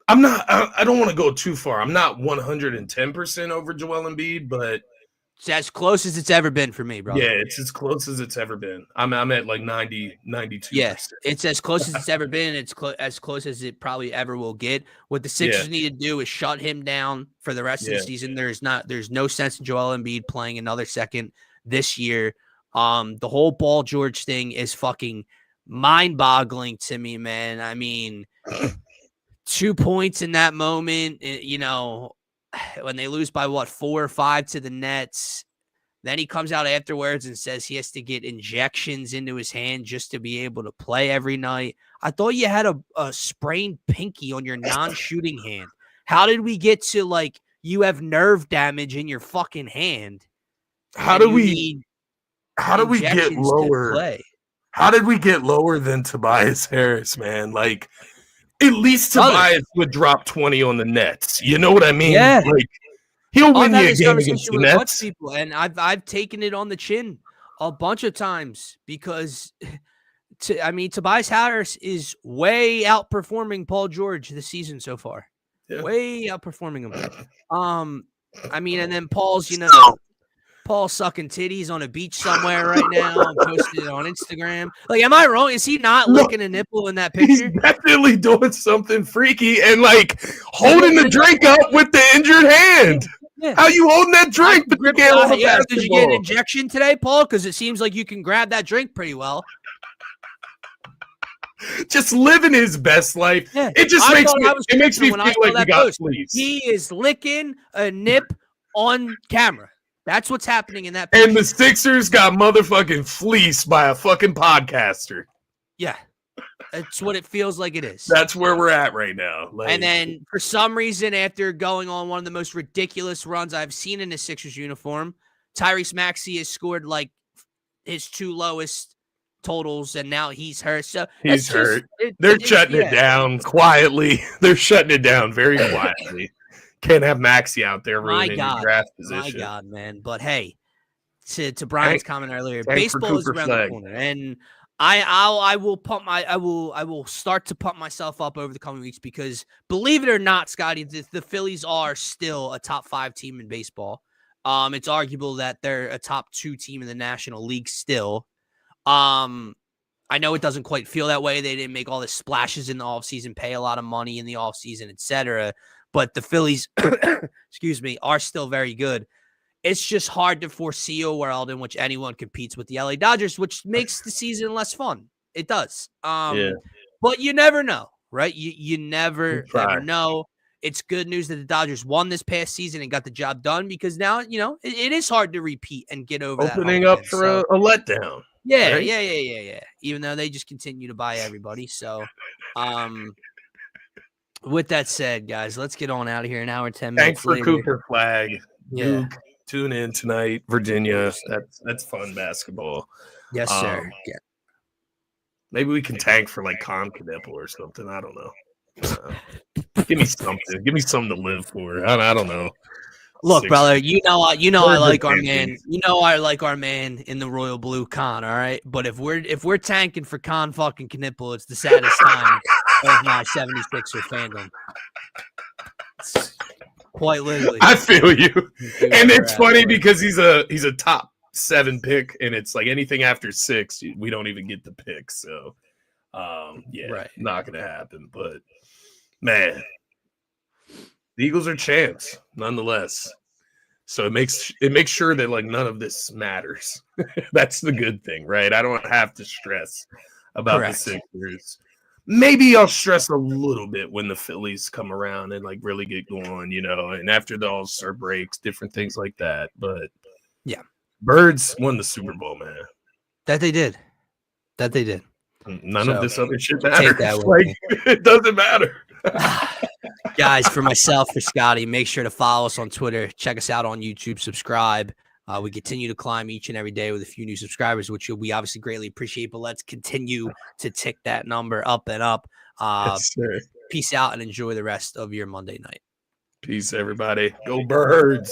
I'm not. I don't want to go too far. I'm not 110% over Joel Embiid, but it's as close as it's ever been for me, bro. Yeah, it's as close as it's ever been. I'm at 90, 92%. Yes, it's as close as it's ever been. It's as close as it probably ever will get. What the Sixers need to do is shut him down for the rest of the season. There's no sense in Joel Embiid playing another second this year. The whole Paul George thing is fucking mind-boggling to me, man. I mean, 2 points in that moment, when they lose by 4 or 5 to the Nets, then he comes out afterwards and says he has to get injections into his hand just to be able to play every night. I thought you had a sprained pinky on your non-shooting hand. How did we get to you have nerve damage in your fucking hand? How do we get lower? How did we get lower than Tobias Harris, man? At least Tobias would drop 20 on the Nets. You know what I mean? Yeah. He'll win you a game against the Nets. People, and I've taken it on the chin a bunch of times because, Tobias Harris is way outperforming Paul George this season so far. Yeah. Way outperforming him. And then Paul's sucking titties on a beach somewhere right now and posted it on Instagram. Am I wrong? Is he not licking a nipple in that picture? He's definitely doing something freaky and holding the drink up with the injured hand. Yeah. How you holding that drink? But you can't hold the Did you get an injection today, Paul? Because it seems like you can grab that drink pretty well. Just living his best life. Yeah. It just makes me feel like we got fleas. He is licking a nip on camera. That's what's happening in that picture. And the Sixers got motherfucking fleeced by a fucking podcaster. Yeah. That's what it feels like it is. That's where we're at right now. And then for some reason, after going on one of the most ridiculous runs I've seen in a Sixers uniform, Tyrese Maxey has scored his 2 lowest totals, and now he's hurt. So he's hurt. They're shutting it down quietly. They're shutting it down very quietly. Can't have Maxey out there ruining your draft position. My God, man. But hey, to Brian's comment earlier, baseball is around the corner. And I will start to pump myself up over the coming weeks because believe it or not, Scotty, the Phillies are still a top 5 team in baseball. It's arguable that they're a top 2 team in the National League still. I know it doesn't quite feel that way. They didn't make all the splashes in the offseason, pay a lot of money in the offseason, etc. But the Phillies, excuse me, are still very good. It's just hard to foresee a world in which anyone competes with the LA Dodgers, which makes the season less fun. It does. But you never know, right? You never ever know. It's good news that the Dodgers won this past season and got the job done, because now, it is hard to repeat and get over that. Opening up for a letdown. Yeah, right? yeah. Even though they just continue to buy everybody. So, with that said, guys, let's get on out of here. An hour and 10 minutes Thanks for later. Cooper Flag. Yeah. Duke, tune in tonight, Virginia. That's fun basketball. Yes, sir. Yeah. Maybe we can tank for like Knipple or something. I don't know. Give me something. Give me something to live for. I don't know. Look, brother, I like our man. I like our man in the royal blue Con, all right? But if we're tanking for fucking Knipple, it's the saddest time of my 76er fandom. It's quite literally. I feel you. And it's funny because he's a top 7 pick, and it's like anything after 6, we don't even get the pick. So not gonna happen. But man, the Eagles are champs nonetheless. So it makes sure that like none of this matters. That's the good thing, right? I don't have to stress about the Sixers. Maybe I'll stress a little bit when the Phillies come around and like really get going, and after the All-Star breaks, different things like that. But yeah, Birds won the Super Bowl, man. That they did. None of this other shit matters. It doesn't matter. Guys, for myself, for Scotty, make sure to follow us on Twitter. Check us out on YouTube. Subscribe. We continue to climb each and every day with a few new subscribers, which we obviously greatly appreciate. But let's continue to tick that number up and up. Yes, peace out and enjoy the rest of your Monday night. Peace, everybody. Go Birds.